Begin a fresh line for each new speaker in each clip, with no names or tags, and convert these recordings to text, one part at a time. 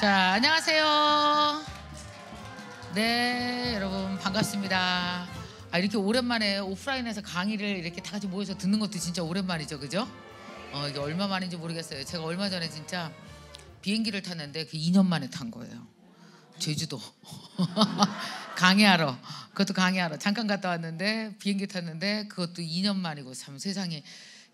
자, 안녕하세요. 네, 여러분 반갑습니다. 이렇게 오랜만에 오프라인에서 강의를 이렇게 다 같이 모여서 듣는 것도 진짜 오랜만이죠, 그죠? 이게 얼마 만인지 모르겠어요. 제가 얼마 전에 진짜 비행기를 탔는데 그 2년 만에 탄 거예요. 제주도 강의하러. 그것도 강의하러 잠깐 갔다 왔는데 비행기 탔는데 그것도 2년 만이고, 참 세상에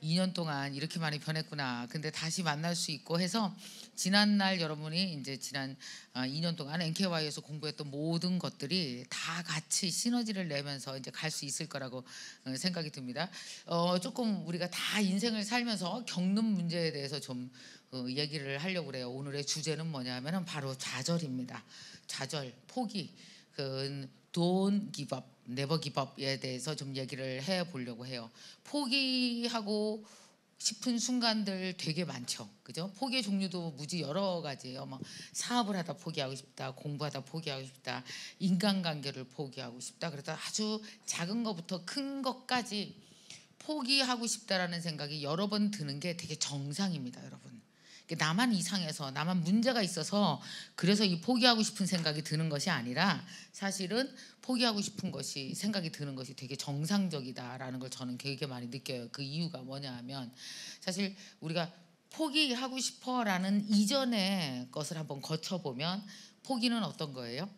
2년 동안 이렇게 많이 변했구나. 근데 다시 만날 수 있고 해서 지난날 여러분이 이제 지난 2년 동안 NKY에서 공부했던 모든 것들이 다 같이 시너지를 내면서 이제 갈 수 있을 거라고 생각이 듭니다. 조금 우리가 다 인생을 살면서 겪는 문제에 대해서 좀 얘기를 하려고 그래요. 오늘의 주제는 뭐냐면은 바로 좌절입니다. 좌절, 포기, Don't give up, never give up에 대해서 좀 얘기를 해보려고 해요. 포기하고 싶은 순간들 되게 많죠, 그죠? 포기의 종류도 무지 여러 가지예요. 뭐 사업을 하다 포기하고 싶다, 공부하다 포기하고 싶다, 인간관계를 포기하고 싶다. 그래서 아주 작은 것부터 큰 것까지 포기하고 싶다라는 생각이 여러 번 드는 게 되게 정상입니다, 여러분. 나만 이상해서, 나만 문제가 있어서 그래서 이 포기하고 싶은 생각이 드는 것이 아니라, 사실은 포기하고 싶은 것이, 생각이 드는 것이 되게 정상적이다라는 걸 저는 되게 많이 느껴요. 그 이유가 뭐냐 하면, 사실 우리가 포기하고 싶어라는 이전의 것을 한번 거쳐보면, 포기는 어떤 거예요?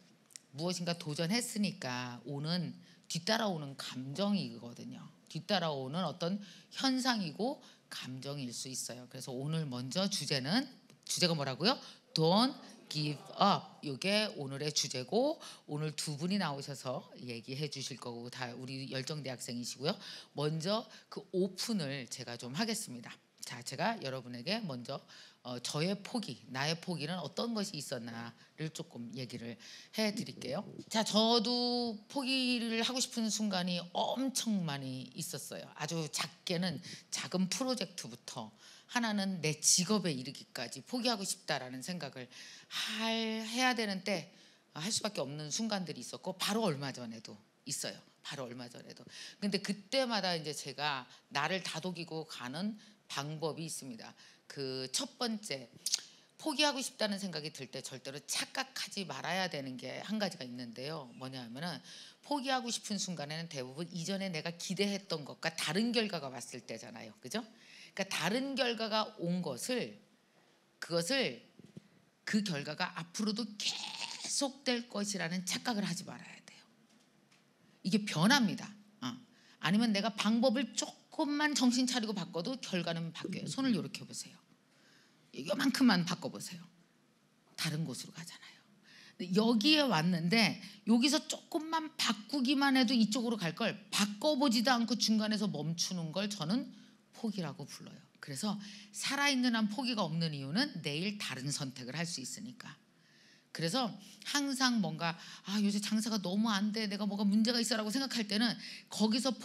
무엇인가 도전했으니까 오는, 뒤따라오는 감정이거든요. 뒤따라오는 어떤 현상이고 감정일 수 있어요. 그래서 오늘 먼저 주제가 뭐라고요? Don't give up. 이게 오늘의 주제고, 오늘 두 분이 나오셔서 얘기해 주실 거고, 다 우리 열정대 학생이시고요. 먼저 그 오픈을 제가 좀 하겠습니다. 자, 제가 여러분에게 먼저 저의 포기, 나의 포기는 어떤 것이 있었나를 조금 얘기를 해드릴게요. 자, 저도 포기를 하고 싶은 순간이 엄청 많이 있었어요. 아주 작게는 작은 프로젝트부터, 하나는 내 직업에 이르기까지 포기하고 싶다라는 생각을 해야 되는 때 할 수밖에 없는 순간들이 있었고, 바로 얼마 전에도 있어요. 바로 얼마 전에도. 근데 그때마다 이제 제가 나를 다독이고 가는 방법이 있습니다. 그 첫 번째, 포기하고 싶다는 생각이 들 때 절대로 착각하지 말아야 되는 게 한 가지가 있는데요. 뭐냐 하면은, 포기하고 싶은 순간에는 대부분 이전에 내가 기대했던 것과 다른 결과가 왔을 때잖아요, 그죠? 그러니까 다른 결과가 온 것을, 그 결과가 앞으로도 계속될 것이라는 착각을 하지 말아야 돼요. 이게 변합니다. 아니면 내가 방법을 조금만 정신 차리고 바꿔도 결과는 바뀌어요. 손을 이렇게 해보세요. 이만큼만 바꿔보세요. 다른 곳으로 가잖아요. 여기에 왔는데 여기서 조금만 바꾸기만 해도 이쪽으로 갈 걸 바꿔보지도 않고 중간에서 멈추는 걸 저는 포기라고 불러요. 그래서 살아있는 한 포기가 없는 이유는 내일 다른 선택을 할 수 있으니까. 그래서 항상 뭔가 요새 장사가 너무 안 돼, 내가 뭐가 문제가 있어라고 생각할 때는 거기서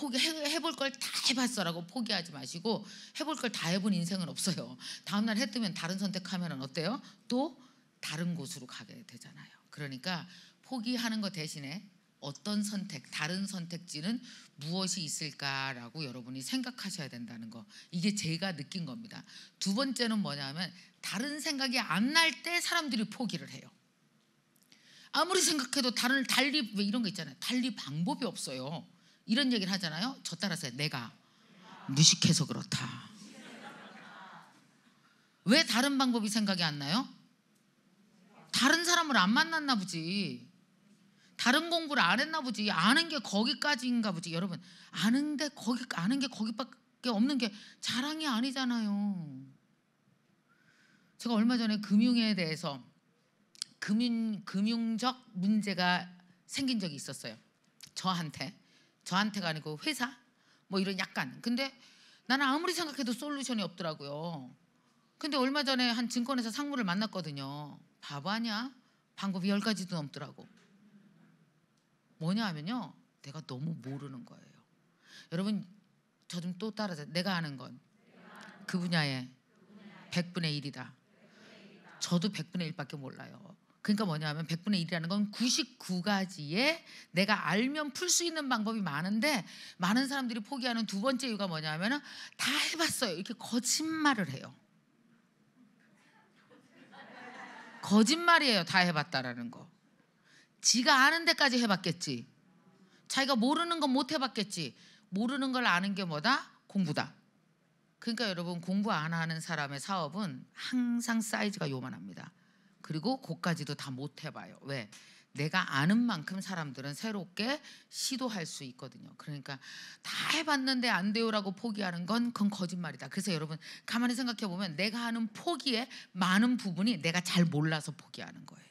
해볼 걸 다 해봤어라고 포기하지 마시고, 해볼 걸 다 해본 인생은 없어요. 다음날 해 뜨면 다른 선택하면 어때요? 또 다른 곳으로 가게 되잖아요. 그러니까 포기하는 것 대신에 어떤 선택, 다른 선택지는 무엇이 있을까라고 여러분이 생각하셔야 된다는 거, 이게 제가 느낀 겁니다. 두 번째는 뭐냐면, 다른 생각이 안 날 때 사람들이 포기를 해요. 아무리 생각해도 달리, 왜 이런 거 있잖아요. 달리 방법이 없어요. 이런 얘기를 하잖아요. 저 따라서 내가 무식해서 그렇다. 왜 다른 방법이 생각이 안 나요? 다른 사람을 안 만났나 보지. 다른 공부를 안 했나 보지. 아는 게 거기까지인가 보지. 여러분, 아는 게 거기밖에 없는 게 자랑이 아니잖아요. 제가 얼마 전에 금융에 대해서, 금융적 문제가 생긴 적이 있었어요. 저한테가 아니고 회사, 뭐 이런 약간. 근데 나는 아무리 생각해도 솔루션이 없더라고요. 근데 얼마 전에 한 증권회사 상무를 만났거든요. 바보 아니야? 방법이 10가지도 넘더라고. 뭐냐 하면요, 내가 너무 모르는 거예요. 여러분, 저 좀 또 따라서, 내가 아는 건 그 분야의 100분의 1이다. 저도 100분의 1밖에 몰라요. 그러니까 뭐냐 하면, 100분의 1이라는 건 99가지의 내가 알면 풀 수 있는 방법이 많은데, 많은 사람들이 포기하는 두 번째 이유가 뭐냐 하면, 다 해봤어요, 이렇게 거짓말을 해요. 거짓말이에요. 다 해봤다라는 거. 지가 아는 데까지 해봤겠지. 자기가 모르는 건 못 해봤겠지. 모르는 걸 아는 게 뭐다? 공부다. 그러니까 여러분, 공부 안 하는 사람의 사업은 항상 사이즈가 요만합니다. 그리고 그까지도 다 못 해봐요. 왜? 내가 아는 만큼 사람들은 새롭게 시도할 수 있거든요. 그러니까 다 해봤는데 안 돼요라고 포기하는 건 그건 거짓말이다. 그래서 여러분, 가만히 생각해 보면 내가 하는 포기의 많은 부분이 내가 잘 몰라서 포기하는 거예요.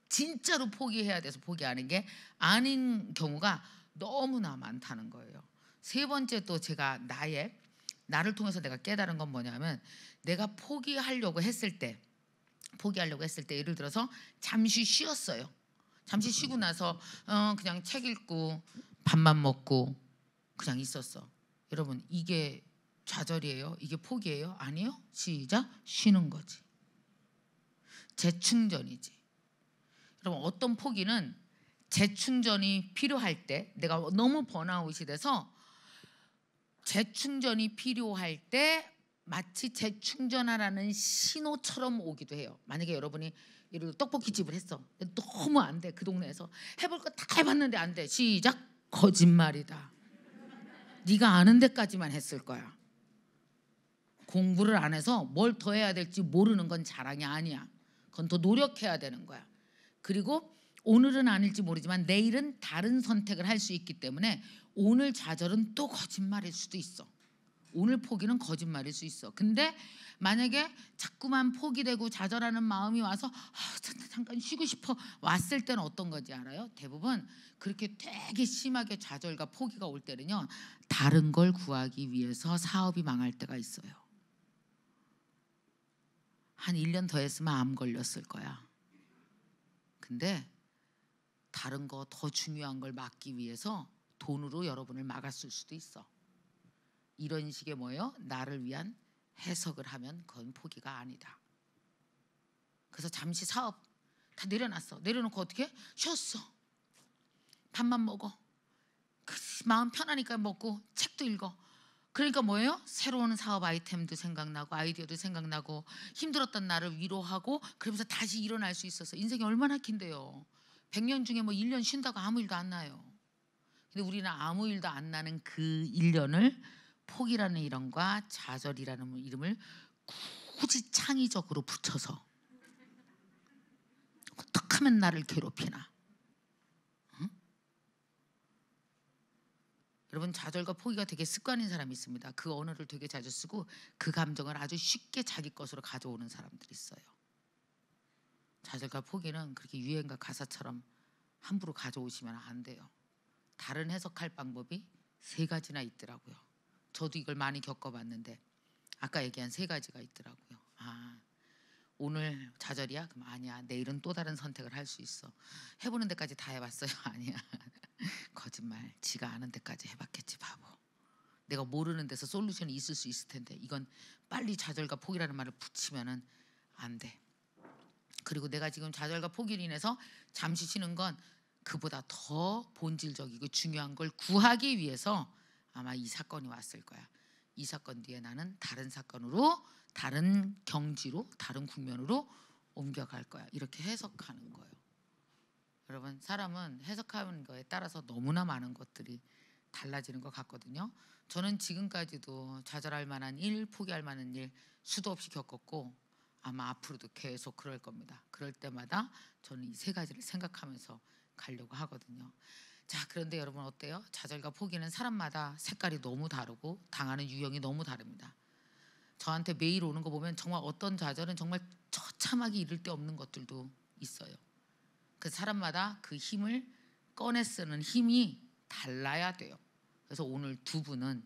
진짜로 포기해야 돼서 포기하는 게 아닌 경우가 너무나 많다는 거예요. 세 번째, 또 제가 나를 통해서 내가 깨달은 건 뭐냐면, 내가 포기하려고 했을 때 예를 들어서 잠시 쉬었어요. 잠시 쉬고 나서 그냥 책 읽고 밥만 먹고 그냥 있었어. 여러분, 이게 좌절이에요? 이게 포기예요? 아니요. 시작. 쉬는 거지. 재충전이지. 여러분, 어떤 포기는 재충전이 필요할 때, 내가 너무 번아웃이 돼서 재충전이 필요할 때 마치 재충전하라는 신호처럼 오기도 해요. 만약에 여러분이 예를 들어 떡볶이집을 했어. 너무 안 돼. 그 동네에서 해볼 거 다 해봤는데 안 돼. 시작. 거짓말이다. 네가 아는 데까지만 했을 거야. 공부를 안 해서 뭘 더 해야 될지 모르는 건 자랑이 아니야. 그건 더 노력해야 되는 거야. 그리고 오늘은 아닐지 모르지만 내일은 다른 선택을 할 수 있기 때문에 오늘 좌절은 또 거짓말일 수도 있어. 오늘 포기는 거짓말일 수 있어. 근데 만약에 자꾸만 포기되고 좌절하는 마음이 와서 잠깐 쉬고 싶어 왔을 때는 어떤 건지 알아요? 대부분 그렇게 되게 심하게 좌절과 포기가 올 때는요, 다른 걸 구하기 위해서 사업이 망할 때가 있어요. 한 1년 더 했으면 암 걸렸을 거야. 근데 다른 거 더 중요한 걸 막기 위해서 돈으로 여러분을 막았을 수도 있어. 이런 식의 뭐예요? 나를 위한 해석을 하면 그건 포기가 아니다. 그래서 잠시 사업 다 내려놨어. 내려놓고 어떻게? 쉬었어. 밥만 먹어. 마음 편하니까 먹고 책도 읽어. 그러니까 뭐예요? 새로운 사업 아이템도 생각나고 아이디어도 생각나고 힘들었던 나를 위로하고, 그러면서 다시 일어날 수 있어서. 인생이 얼마나 긴데요. 100년 중에 뭐 1년 쉰다고 아무 일도 안 나요. 근데 우리는 아무 일도 안 나는 그 1년을 포기라는 이름과 좌절이라는 이름을 굳이 창의적으로 붙여서 어떻게 하면 나를 괴롭히나. 응? 여러분, 좌절과 포기가 되게 습관인 사람이 있습니다. 그 언어를 되게 자주 쓰고 그 감정을 아주 쉽게 자기 것으로 가져오는 사람들이 있어요. 좌절과 포기는 그렇게 유행과 가사처럼 함부로 가져오시면 안 돼요. 다른 해석할 방법이 3가지나 있더라고요. 저도 이걸 많이 겪어봤는데 아까 얘기한 3가지가 있더라고요. 오늘 좌절이야? 그럼 아니야. 내일은 또 다른 선택을 할 수 있어. 해보는 데까지 다 해봤어요? 아니야. 거짓말. 지가 아는 데까지 해봤겠지, 바보. 내가 모르는 데서 솔루션이 있을 수 있을 텐데 이건 빨리 좌절과 포기라는 말을 붙이면은 안 돼. 그리고 내가 지금 좌절과 포기로 인해서 잠시 쉬는 건 그보다 더 본질적이고 중요한 걸 구하기 위해서 아마 이 사건이 왔을 거야. 이 사건 뒤에 나는 다른 사건으로, 다른 경지로, 다른 국면으로 옮겨갈 거야. 이렇게 해석하는 거예요. 여러분, 사람은 해석하는 거에 따라서 너무나 많은 것들이 달라지는 것 같거든요. 저는 지금까지도 좌절할 만한 일, 포기할 만한 일 수도 없이 겪었고 아마 앞으로도 계속 그럴 겁니다. 그럴 때마다 저는 이 3가지를 생각하면서 가려고 하거든요. 자, 그런데 여러분 어때요? 좌절과 포기는 사람마다 색깔이 너무 다르고 당하는 유형이 너무 다릅니다. 저한테 메일 오는 거 보면 정말 어떤 좌절은 정말 처참하게 이를 데 없는 것들도 있어요. 그 사람마다 그 힘을 꺼내 쓰는 힘이 달라야 돼요. 그래서 오늘 2분은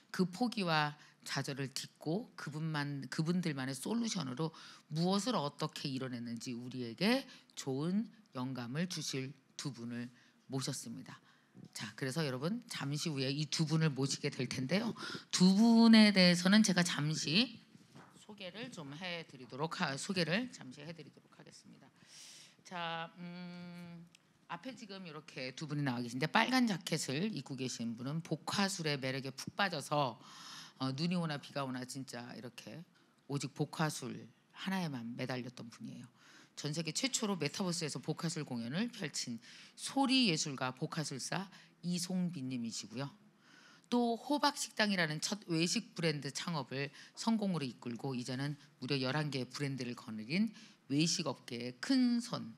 그 포기와 좌절을 딛고 그분들만의 솔루션으로 무엇을 어떻게 이뤄냈는지 우리에게 좋은 영감을 주실 2분을 모셨습니다. 자, 그래서 여러분 잠시 후에 이 2분을 모시게 될 텐데요. 2분에 대해서는 제가 잠시 소개를 잠시 해드리도록 하겠습니다. 자, 앞에 지금 이렇게 2분이 나와 계신데 빨간 자켓을 입고 계신 분은 복화술의 매력에 푹 빠져서 눈이 오나 비가 오나 진짜 이렇게 오직 복화술 하나에만 매달렸던 분이에요. 전 세계 최초로 메타버스에서 복화술 공연을 펼친 소리예술가 복화술사 이송빈님이시고요. 또 호박식당이라는 첫 외식 브랜드 창업을 성공으로 이끌고 이제는 무려 11개의 브랜드를 거느린 외식업계의 큰손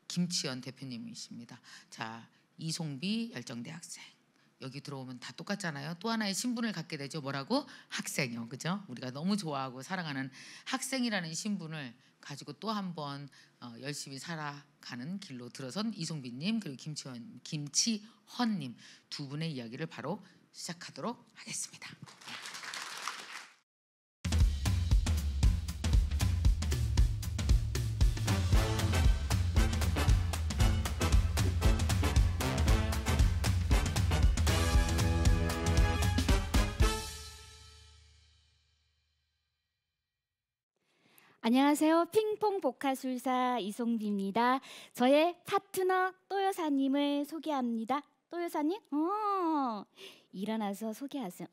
김치연 대표님이십니다. 자, 이송비 열정대학생. 여기 들어오면 다 똑같잖아요. 또 하나의 신분을 갖게 되죠. 뭐라고? 학생이요. 그죠? 우리가 너무 좋아하고 사랑하는 학생이라는 신분을 가지고 또 한 번 열심히 살아가는 길로 들어선 이송빈님 그리고 김치헌님 두 분의 이야기를 바로 시작하도록 하겠습니다.
안녕하세요. 핑퐁 복화술사 이송비입니다. 저의 파트너 또 여사님을 소개합니다. 또 여사님, 일어나서 소개하세요.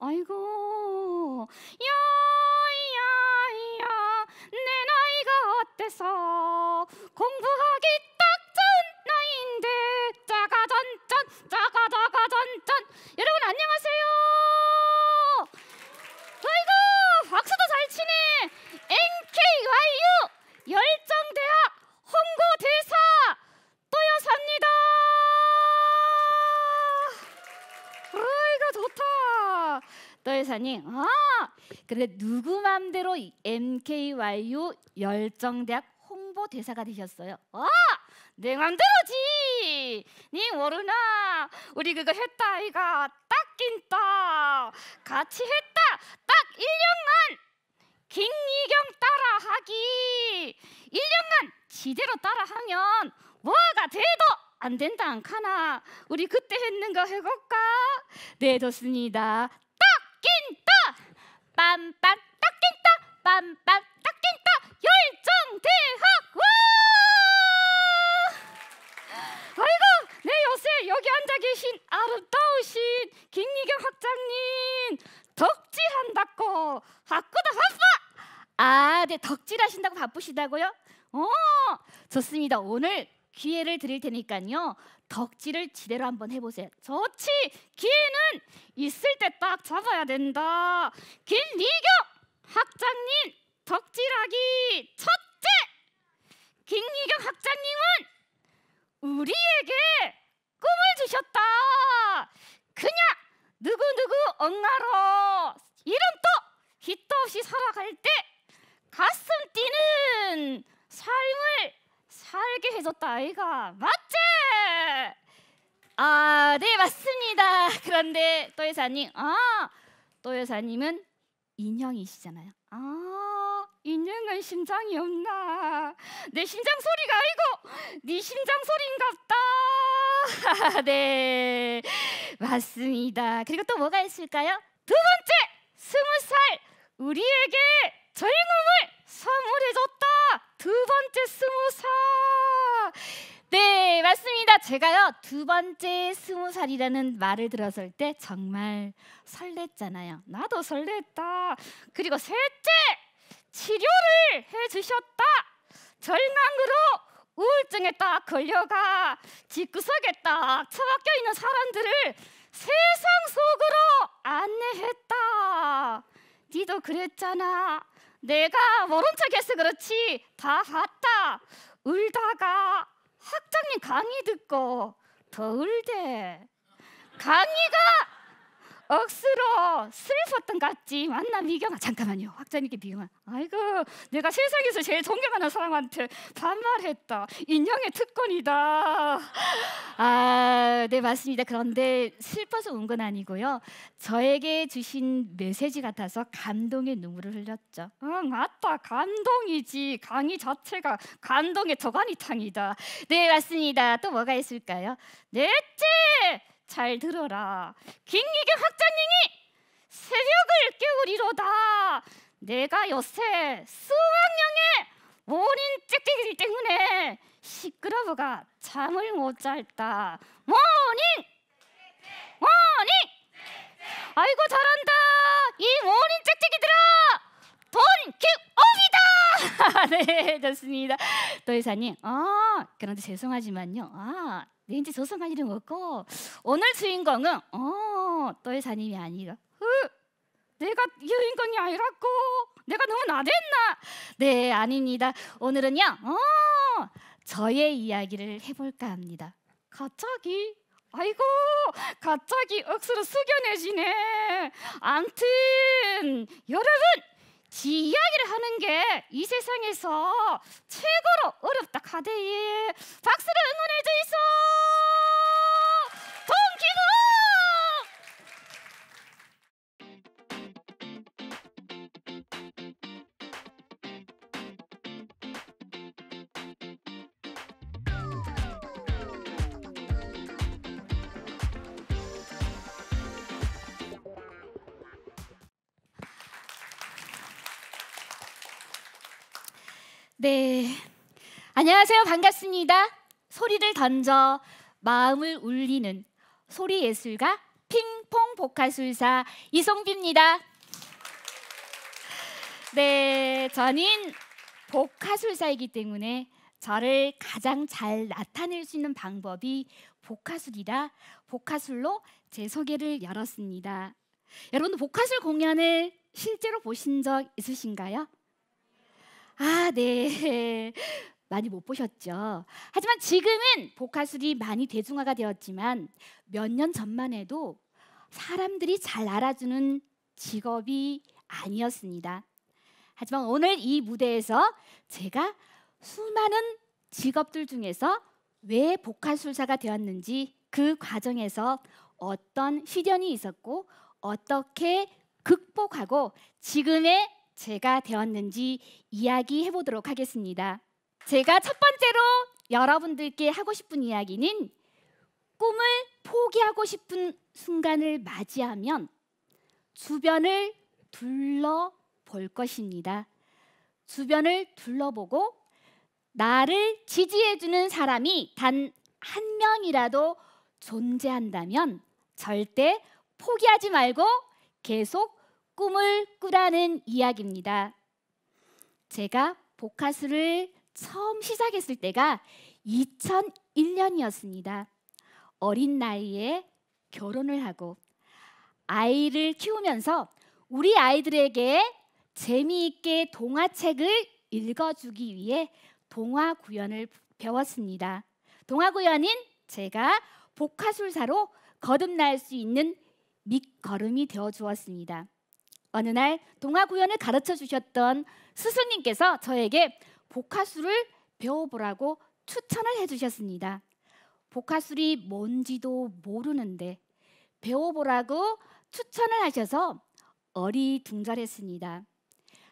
아이고, 야야야, 내 나이가 어때서 공부하기 딱 좋은 나이인데 짜가전전 짜가자가전전. 여러분 안녕하세요. 아이고, 박수도 잘 치네. NKYU 열정대학 홍보대사 또 여사입니다. 아이고 좋다. 또 여사님, 그래 누구 맘대로 NKYU 열정대학 홍보대사가 되셨어요? 내 맘대로지. 니 모르나? 우리 그거 했다 아이가. 딱긴 딱 같이 했다. 딱 1년간 김미경 따라하기. 1년간 지대로 따라하면 뭐가 돼도 안 된다 않카나. 우리 그때 했는 거 해볼까? 네 좋습니다. 딱긴 딱 빰빰 딱긴 딱 빰빰 딱긴 딱 열정대학. 와! 아이고, 네 요새 여기 앉아 계신 아름다우신 김미경 학장님 덕질한다고 바쁘다 바빠. 네 덕질하신다고 바쁘시다고요? 좋습니다. 오늘 기회를 드릴 테니까요. 덕질을 제대로 한번 해보세요. 좋지. 기회는 있을 때 딱 잡아야 된다. 김미경 학장님 덕질하기 첫째. 김미경 학장님은 우리에게 꿈을 주셨다. 그냥 누구누구 엉아로 이름도 빚도 없이 살아갈 때 가슴 뛰는 삶을 살게 해줬다 아이가. 맞지? 네 맞습니다. 그런데 또 여사님, 또 여사님은 인형이시잖아요. 인형은 심장이 없나? 내 심장 소리가 아니고 네 심장 소리인갑다. 네 맞습니다. 그리고 또 뭐가 있을까요? 두 번째, 20살 우리에게 젊음을 선물해줬다. 두 번째 20살. 네 맞습니다. 제가요 두 번째 20살이라는 말을 들었을 때 정말 설렜잖아요. 나도 설렜다. 그리고 셋째, 치료를 해주셨다. 절망으로 우울증에 딱 걸려가 집구석에 딱 처박혀 있는 사람들을 세상 속으로 안내했다. 니도 그랬잖아. 내가 모른 척해서 그렇지 다 봤다. 울다가 학장님 강의 듣고 더 울대. 강의가 억수로 슬펐던 것 같지. 맞나 미경아? 잠깐만요. 학장님께 미경아. 아이고 내가 세상에서 제일 존경하는 사람한테 반말했다. 인형의 특권이다. 네 맞습니다. 그런데 슬퍼서 운 건 아니고요. 저에게 주신 메시지 같아서 감동의 눈물을 흘렸죠. 맞다. 감동이지. 강의 자체가 감동의 도가니탕이다. 네 맞습니다. 또 뭐가 있을까요? 넷째, 잘 들어라. 김미경 학장님이 새벽을 깨우리로다. 내가 요새 수학여행에 모닝 짹짹이기 때문에 시끄러워가 잠을 못 잤다. 모닝! 모닝! 아이고 잘한다. 이 모닝 짹짹이들아 네, 좋습니다. 도의사님, 그런데 죄송하지만요. 왠지 조성할 일은 없고 오늘 주인공은 도의사님이 아니라 내가 주인공이 아니라고. 내가 너무 나댔나? 네, 아닙니다. 오늘은요, 저의 이야기를 해볼까 합니다. 갑자기, 아이고, 갑자기 억수로 숙여내시네. 암튼 여러분, 지 이야기를 하는 게 이 세상에서 최고로 어렵다 카데이. 박수로 응원해 주이소. 동기부. 네, 안녕하세요. 반갑습니다. 소리를 던져 마음을 울리는 소리 예술가 핑퐁 보카술사 이송비입니다. 네, 저는 보카술사이기 때문에 저를 가장 잘 나타낼 수 있는 방법이 보카술이라 보카술로 제 소개를 열었습니다. 여러분, 보카술 공연을 실제로 보신 적 있으신가요? 네. 많이 못 보셨죠. 하지만 지금은 보카술이 많이 대중화가 되었지만 몇 년 전만 해도 사람들이 잘 알아주는 직업이 아니었습니다. 하지만 오늘 이 무대에서 제가 수많은 직업들 중에서 왜 보카술사가 되었는지, 그 과정에서 어떤 시련이 있었고 어떻게 극복하고 지금의 제가 되었는지 이야기해 보도록 하겠습니다. 제가 첫 번째로 여러분들께 하고 싶은 이야기는, 꿈을 포기하고 싶은 순간을 맞이하면 주변을 둘러볼 것입니다. 주변을 둘러보고 나를 지지해주는 사람이 단 한 명이라도 존재한다면 절대 포기하지 말고 계속 꿈을 꾸라는 이야기입니다. 제가 보카술을 처음 시작했을 때가 2001년이었습니다. 어린 나이에 결혼을 하고 아이를 키우면서 우리 아이들에게 재미있게 동화책을 읽어주기 위해 동화 구연을 배웠습니다. 동화 구연은 제가 보카술사로 거듭날 수 있는 밑거름이 되어 주었습니다. 어느 날 동화 구연을 가르쳐 주셨던 스승님께서 저에게 보카술을 배워보라고 추천을 해주셨습니다. 보카술이 뭔지도 모르는데 배워보라고 추천을 하셔서 어리둥절했습니다.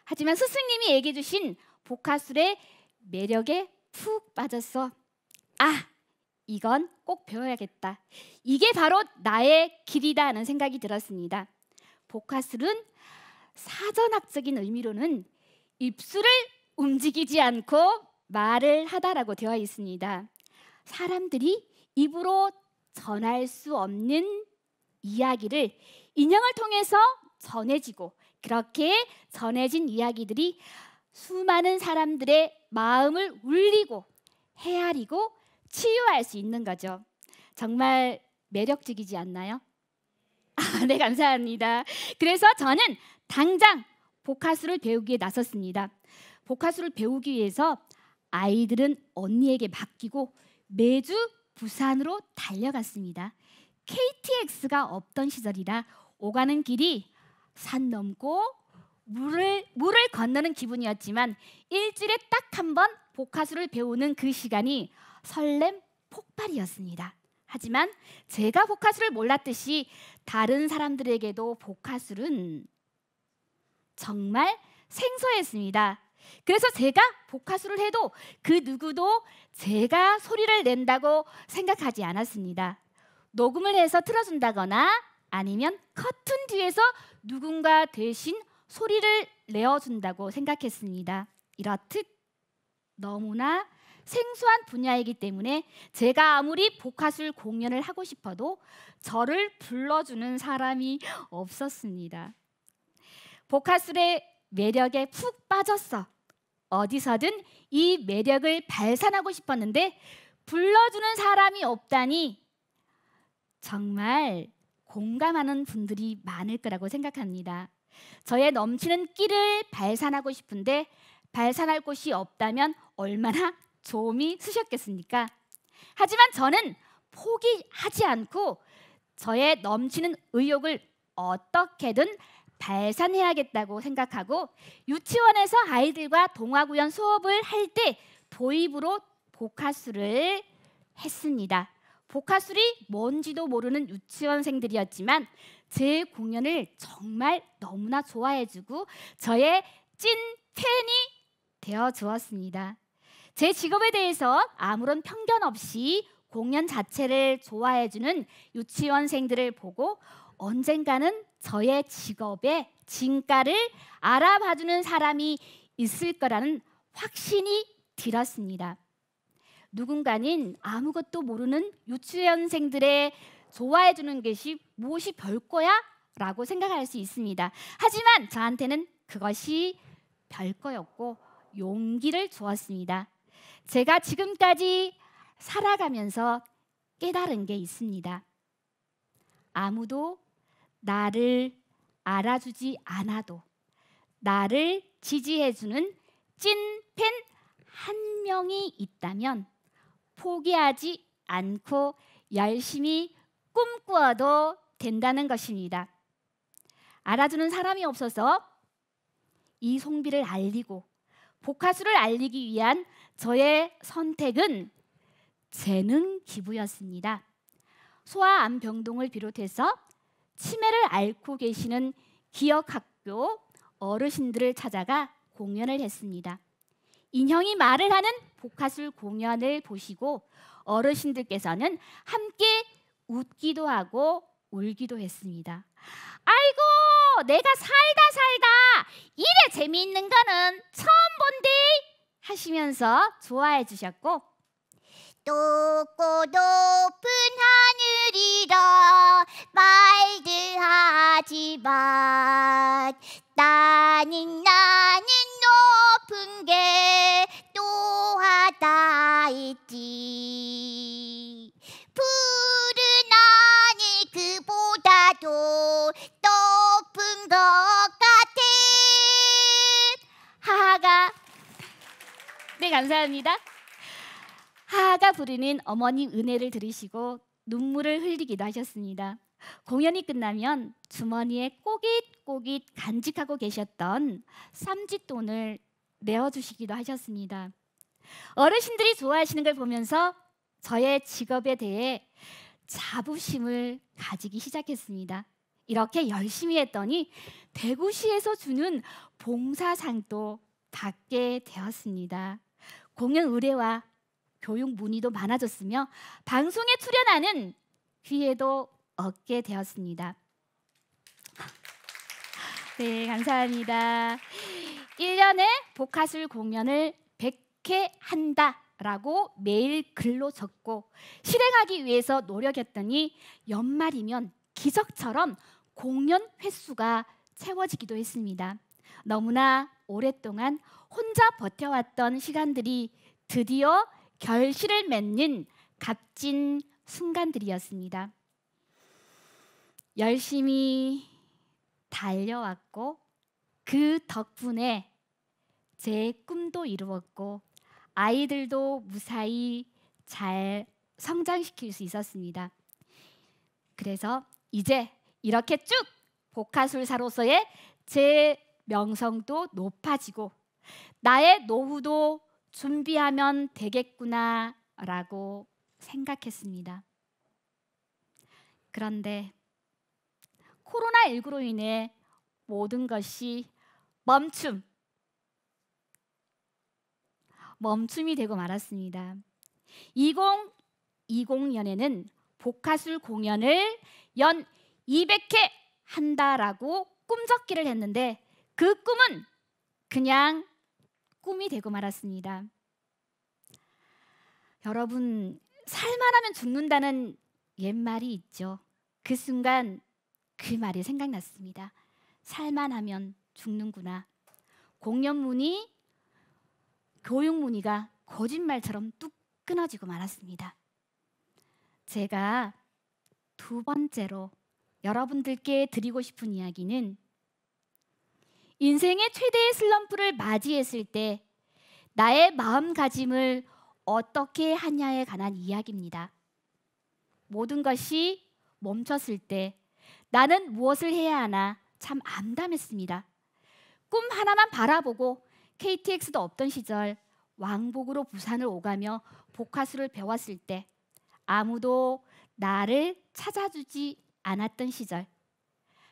하지만 스승님이 얘기해 주신 보카술의 매력에 푹 빠졌어. 이건 꼭 배워야겠다. 이게 바로 나의 길이다 하는 생각이 들었습니다. 보카술은 사전학적인 의미로는 입술을 움직이지 않고 말을 하다라고 되어 있습니다. 사람들이 입으로 전할 수 없는 이야기를 인형을 통해서 전해지고, 그렇게 전해진 이야기들이 수많은 사람들의 마음을 울리고 헤아리고 치유할 수 있는 거죠. 정말 매력적이지 않나요? 네, 감사합니다. 그래서 저는 당장 보카술을 배우기에 나섰습니다. 보카술을 배우기 위해서 아이들은 언니에게 맡기고 매주 부산으로 달려갔습니다. KTX가 없던 시절이라 오가는 길이 산 넘고 물을 건너는 기분이었지만 일주일에 딱 한 번 보카술을 배우는 그 시간이 설렘 폭발이었습니다. 하지만 제가 보카술을 몰랐듯이 다른 사람들에게도 보카술은 정말 생소했습니다. 그래서 제가 보카술을 해도 그 누구도 제가 소리를 낸다고 생각하지 않았습니다. 녹음을 해서 틀어준다거나 아니면 커튼 뒤에서 누군가 대신 소리를 내어준다고 생각했습니다. 이렇듯 너무나 생소한 분야이기 때문에 제가 아무리 보카술 공연을 하고 싶어도 저를 불러주는 사람이 없었습니다. 보카술의 매력에 푹 빠졌어. 어디서든 이 매력을 발산하고 싶었는데 불러주는 사람이 없다니 정말 공감하는 분들이 많을 거라고 생각합니다. 저의 넘치는 끼를 발산하고 싶은데 발산할 곳이 없다면 얼마나 조음이 쑤셨겠습니까? 하지만 저는 포기하지 않고 저의 넘치는 의욕을 어떻게든 발산해야겠다고 생각하고 유치원에서 아이들과 동화 구연 수업을 할 때 도입으로 복화술을 했습니다. 복화술이 뭔지도 모르는 유치원생들이었지만 제 공연을 정말 너무나 좋아해주고 저의 찐 팬이 되어 주었습니다. 제 직업에 대해서 아무런 편견 없이 공연 자체를 좋아해주는 유치원생들을 보고 언젠가는 저의 직업의 진가를 알아봐주는 사람이 있을 거라는 확신이 들었습니다. 누군가는 아무것도 모르는 유치원생들의 좋아해주는 것이 무엇이 별거야? 라고 생각할 수 있습니다. 하지만 저한테는 그것이 별거였고 용기를 주었습니다. 제가 지금까지 살아가면서 깨달은 게 있습니다. 아무도 나를 알아주지 않아도 나를 지지해주는 찐팬 한 명이 있다면 포기하지 않고 열심히 꿈꾸어도 된다는 것입니다. 알아주는 사람이 없어서 이송비를 알리고 복화술을 알리기 위한 저의 선택은 재능 기부였습니다. 소아암병동을 비롯해서 치매를 앓고 계시는 기억학교 어르신들을 찾아가 공연을 했습니다. 인형이 말을 하는 복화술 공연을 보시고 어르신들께서는 함께 웃기도 하고 울기도 했습니다. 아이고, 내가 살다 이래 재미있는 거는 처음 본데 하시면서 좋아해 주셨고, 높고 높은 하늘이라 말들 하지만 나는 높은 게 또 하나 있지. 푸른 하늘 그보다도 높은 것 같아. 하하가 네, 감사합니다. 하하가 부르는 어머니 은혜를 들으시고 눈물을 흘리기도 하셨습니다. 공연이 끝나면 주머니에 꼬깃꼬깃 간직하고 계셨던 쌈짓돈을 내어주시기도 하셨습니다. 어르신들이 좋아하시는 걸 보면서 저의 직업에 대해 자부심을 가지기 시작했습니다. 이렇게 열심히 했더니 대구시에서 주는 봉사상도 받게 되었습니다. 공연 의뢰와 교육 문의도 많아졌으며 방송에 출연하는 기회도 얻게 되었습니다. 네, 감사합니다. 1년에 복화술 공연을 100회 한다라고 매일 글로 적고 실행하기 위해서 노력했더니 연말이면 기적처럼 공연 횟수가 채워지기도 했습니다. 너무나 오랫동안 혼자 버텨왔던 시간들이 드디어 결실을 맺는 값진 순간들이었습니다. 열심히 달려왔고 그 덕분에 제 꿈도 이루었고 아이들도 무사히 잘 성장시킬 수 있었습니다. 그래서 이제 이렇게 쭉 복화술사로서의 제 명성도 높아지고 나의 노후도 준비하면 되겠구나라고 생각했습니다. 그런데 코로나19로 인해 모든 것이 멈춤이 되고 말았습니다. 2020년에는 복화술 공연을 연 200회 한다라고 꿈적기를 했는데 그 꿈은 그냥 꿈이 되고 말았습니다. 여러분, 살만 하면 죽는다는 옛말이 있죠. 그 순간 그 말이 생각났습니다. 살만 하면 죽는구나. 공연 문의 교육 문의가 거짓말처럼 뚝 끊어지고 말았습니다. 제가 두 번째로 여러분들께 드리고 싶은 이야기는 인생의 최대의 슬럼프를 맞이했을 때 나의 마음가짐을 어떻게 하냐에 관한 이야기입니다. 모든 것이 멈췄을 때 나는 무엇을 해야 하나 참 암담했습니다. 꿈 하나만 바라보고 KTX도 없던 시절 왕복으로 부산을 오가며 복화술을 배웠을 때 아무도 나를 찾아주지 않았던 시절,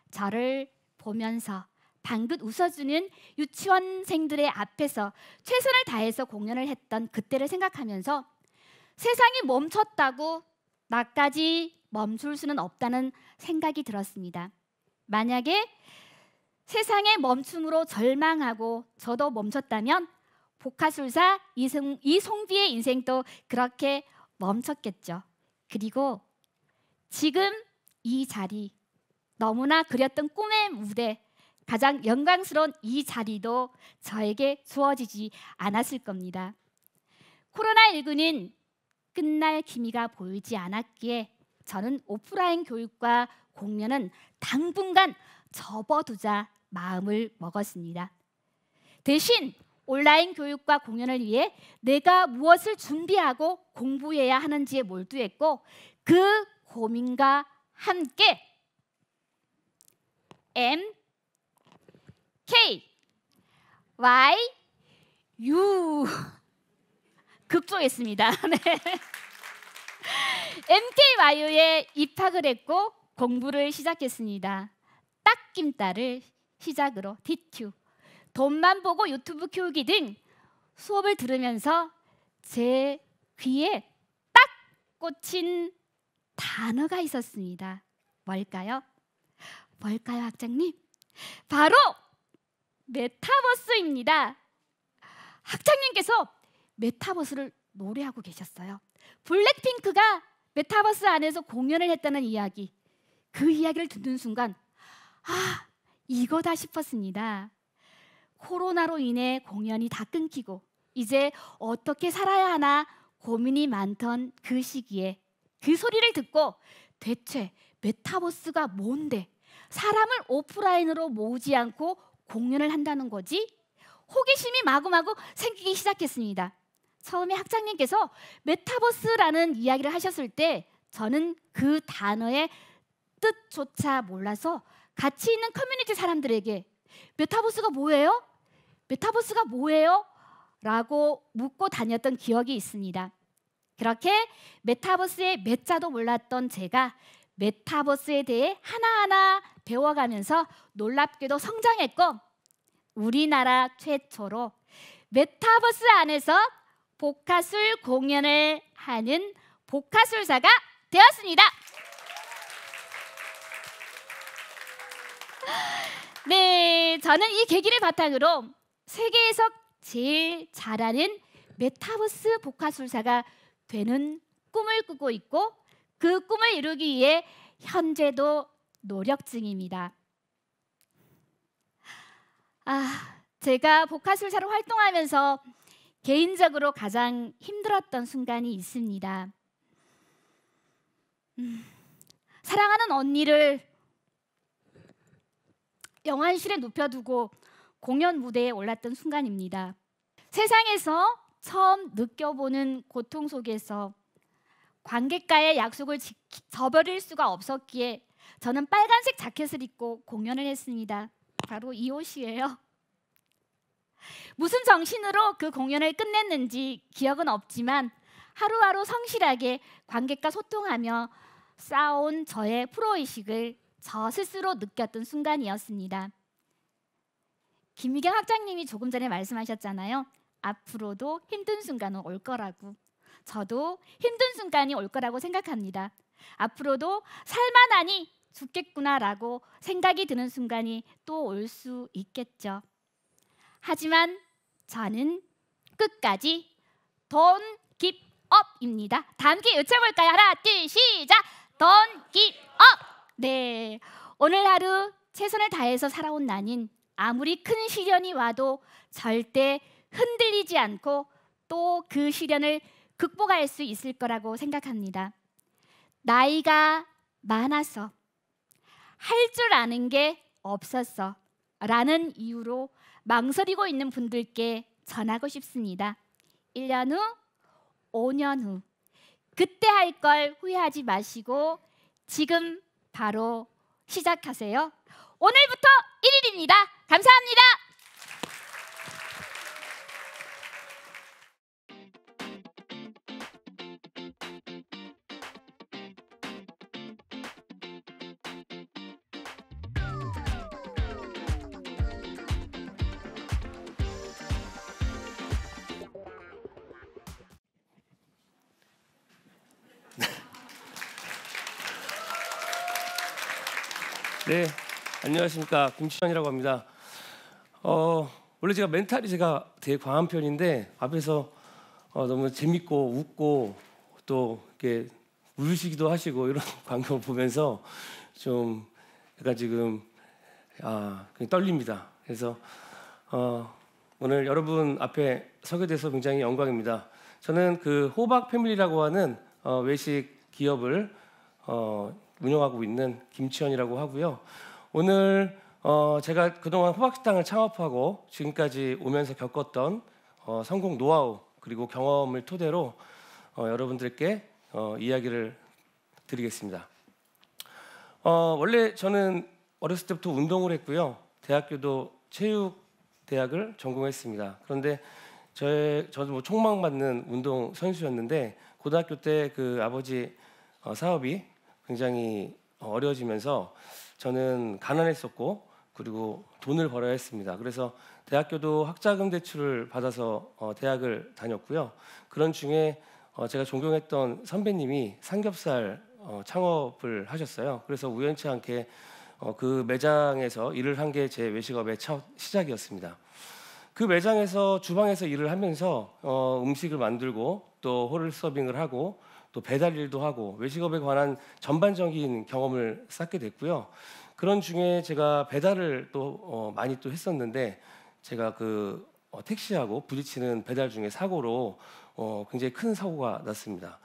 저를 보면서 방긋 웃어주는 유치원생들의 앞에서 최선을 다해서 공연을 했던 그때를 생각하면서 세상이 멈췄다고 나까지 멈출 수는 없다는 생각이 들었습니다. 만약에 세상의 멈춤으로 절망하고 저도 멈췄다면 복화술사 이송비의 인생도 그렇게 멈췄겠죠. 그리고 지금 이 자리, 너무나 그렸던 꿈의 무대, 가장 영광스러운 이 자리도 저에게 주어지지 않았을 겁니다. 코로나19는 끝날 기미가 보이지 않았기에 저는 오프라인 교육과 공연은 당분간 접어두자 마음을 먹었습니다. 대신 온라인 교육과 공연을 위해 내가 무엇을 준비하고 공부해야 하는지에 몰두했고 그 고민과 함께 M, K, Y, U 급조했습니다. 네. MKYU에 입학을 했고 공부를 시작했습니다. 딱김따를 시작으로 DQ, 돈만 보고 유튜브 키우기 등 수업을 들으면서 제 귀에 딱 꽂힌 단어가 있었습니다. 뭘까요? 뭘까요, 학장님? 바로 메타버스입니다. 학장님께서 메타버스를 노래하고 계셨어요. 블랙핑크가 메타버스 안에서 공연을 했다는 이야기, 그 이야기를 듣는 순간 아, 이거다 싶었습니다. 코로나로 인해 공연이 다 끊기고 이제 어떻게 살아야 하나 고민이 많던 그 시기에 그 소리를 듣고 대체 메타버스가 뭔데 사람을 오프라인으로 모으지 않고 공연을 한다는 거지? 호기심이 마구마구 생기기 시작했습니다. 처음에 학장님께서 메타버스라는 이야기를 하셨을 때 저는 그 단어의 뜻조차 몰라서 같이 있는 커뮤니티 사람들에게 메타버스가 뭐예요? 메타버스가 뭐예요? 라고 묻고 다녔던 기억이 있습니다. 그렇게 메타버스의 몇 자도 몰랐던 제가 메타버스에 대해 하나하나 배워가면서 놀랍게도 성장했고 우리나라 최초로 메타버스 안에서 복화술 공연을 하는 복화술사가 되었습니다. 네, 저는 이 계기를 바탕으로 세계에서 제일 잘하는 메타버스 복화술사가 되는 꿈을 꾸고 있고 그 꿈을 이루기 위해 현재도 노력 중입니다. 제가 복화술사로 활동하면서 개인적으로 가장 힘들었던 순간이 있습니다. 사랑하는 언니를 영안실에 눕혀두고 공연 무대에 올랐던 순간입니다. 세상에서 처음 느껴보는 고통 속에서 관객과의 약속을 저버릴 수가 없었기에 저는 빨간색 자켓을 입고 공연을 했습니다. 바로 이 옷이에요. 무슨 정신으로 그 공연을 끝냈는지 기억은 없지만 하루하루 성실하게 관객과 소통하며 쌓아온 저의 프로의식을 저 스스로 느꼈던 순간이었습니다. 김미경 학장님이 조금 전에 말씀하셨잖아요. 앞으로도 힘든 순간은 올 거라고. 저도 힘든 순간이 올 거라고 생각합니다. 앞으로도 살만하니 죽겠구나라고 생각이 드는 순간이 또 올 수 있겠죠. 하지만 저는 끝까지 Don't give up입니다. 다 함께 외쳐볼까요? 하나, 둘, 시작! Don't give up! 네, 오늘 하루 최선을 다해서 살아온 나는 아무리 큰 시련이 와도 절대 흔들리지 않고 또 그 시련을 극복할 수 있을 거라고 생각합니다. 나이가 많아서 할 줄 아는 게 없었어 라는 이유로 망설이고 있는 분들께 전하고 싶습니다. 1년 후, 5년 후 그때 할 걸 후회하지 마시고 지금 바로 시작하세요. 오늘부터 1일입니다. 감사합니다.
네, 안녕하십니까. 김치환이라고 합니다. 원래 제가 되게 과한 편인데 앞에서 너무 재밌고 웃고 또 이렇게 울으시기도 하시고 이런 광경을 보면서 좀 약간 지금 그냥 떨립니다. 그래서 오늘 여러분 앞에 서게 돼서 굉장히 영광입니다. 저는 그 호박 패밀리라고 하는 외식 기업을 운영하고 있는 김치현이라고 하고요. 오늘 제가 그동안 호박식당을 창업하고 지금까지 오면서 겪었던 성공 노하우 그리고 경험을 토대로 여러분들께 이야기를 드리겠습니다. 원래 저는 어렸을 때부터 운동을 했고요. 대학교도 체육대학을 전공했습니다. 그런데 저도 뭐 촉망받는 운동 선수였는데 고등학교 때 그 아버지 사업이 굉장히 어려워지면서 저는 가난했었고 그리고 돈을 벌어야 했습니다. 그래서 대학교도 학자금 대출을 받아서 대학을 다녔고요. 그런 중에 제가 존경했던 선배님이 삼겹살 창업을 하셨어요. 그래서 우연치 않게 그 매장에서 일을 한 게 제 외식업의 첫 시작이었습니다. 그 매장에서 주방에서 일을 하면서 음식을 만들고 또 홀 서빙을 하고 또 배달 일도 하고 외식업에 관한 전반적인 경험을 쌓게 됐고요. 그런 중에 제가 배달을 또 많이 또 했었는데 제가 그 택시하고 부딪히는 배달 중에 사고로 굉장히 큰 사고가 났습니다.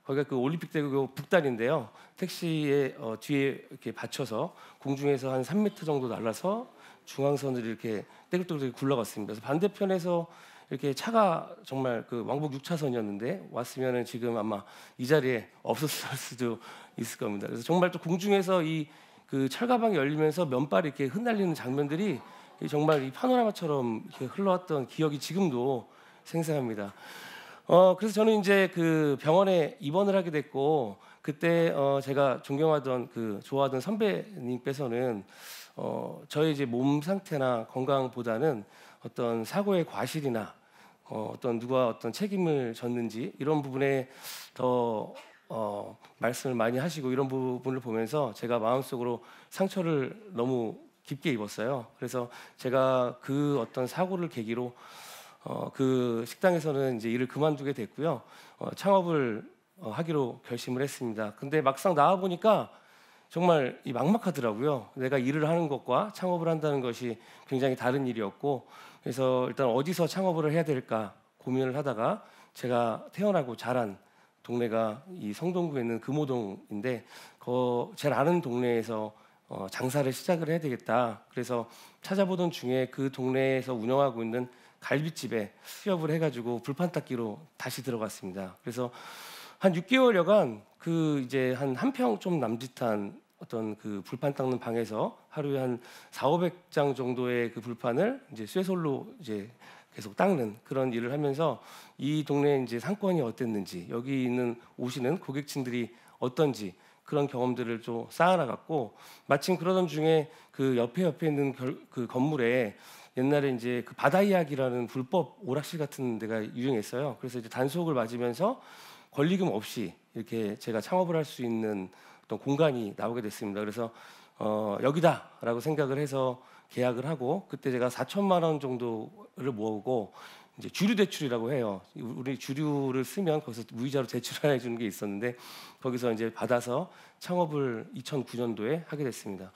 거기가 그 올림픽대로 북단인데요. 택시의 뒤에 이렇게 받쳐서 공중에서 한 3m 정도 날아서 중앙선을 이렇게 떼굴떼굴 굴러갔습니다. 그래서 반대편에서 이렇게 차가 정말 그 왕복 6차선이었는데 왔으면은 지금 아마 이 자리에 없었을 수도 있을 겁니다. 그래서 정말 또 공중에서 이 그 철가방이 열리면서 면발이 이렇게 흩날리는 장면들이 정말 이 파노라마처럼 이렇게 흘러왔던 기억이 지금도 생생합니다. 그래서 저는 이제 그 병원에 입원을 하게 됐고 그때 제가 존경하던 그 좋아하던 선배님께서는 저의 이제 몸 상태나 건강보다는 어떤 사고의 과실이나 어떤 누가 어떤 책임을 졌는지 이런 부분에 더 말씀을 많이 하시고 이런 부분을 보면서 제가 마음속으로 상처를 너무 깊게 입었어요. 그래서 제가 그 어떤 사고를 계기로 그 식당에서는 이제 일을 그만두게 됐고요. 창업을 하기로 결심을 했습니다. 근데 막상 나와 보니까 정말 이 막막하더라고요. 내가 일을 하는 것과 창업을 한다는 것이 굉장히 다른 일이었고, 그래서 일단 어디서 창업을 해야 될까 고민을 하다가 제가 태어나고 자란 동네가 이 성동구에 있는 금호동인데 제일 아는 동네에서 장사를 시작을 해야 되겠다. 그래서 찾아보던 중에 그 동네에서 운영하고 있는 갈비집에 취업을 해가지고 불판 닦기로 다시 들어갔습니다. 그래서 한 6개월여간 그 이제 한 평 좀 남짓한 어떤 그 불판 닦는 방에서 하루에 한 400~500장 정도의 그 불판을 이제 쇠솔로 이제 계속 닦는 그런 일을 하면서 이 동네 이제 상권이 어땠는지 여기 오시는 고객층들이 어떤지 그런 경험들을 좀 쌓아나갔고 마침 그러던 중에 그 옆에 있는 그 건물에 옛날에 이제 그 바다 이야기라는 불법 오락실 같은 데가 유행했어요. 그래서 이제 단속을 맞으면서 권리금 없이 이렇게 제가 창업을 할 수 있는 어떤 공간이 나오게 됐습니다. 그래서 여기다라고 생각을 해서 계약을 하고 그때 제가 4천만 원 정도를 모으고 이제 주류 대출이라고 해요. 우리 주류를 쓰면 거기서 무이자로 대출을 해주는 게 있었는데 거기서 이제 받아서 창업을 2009년도에 하게 됐습니다.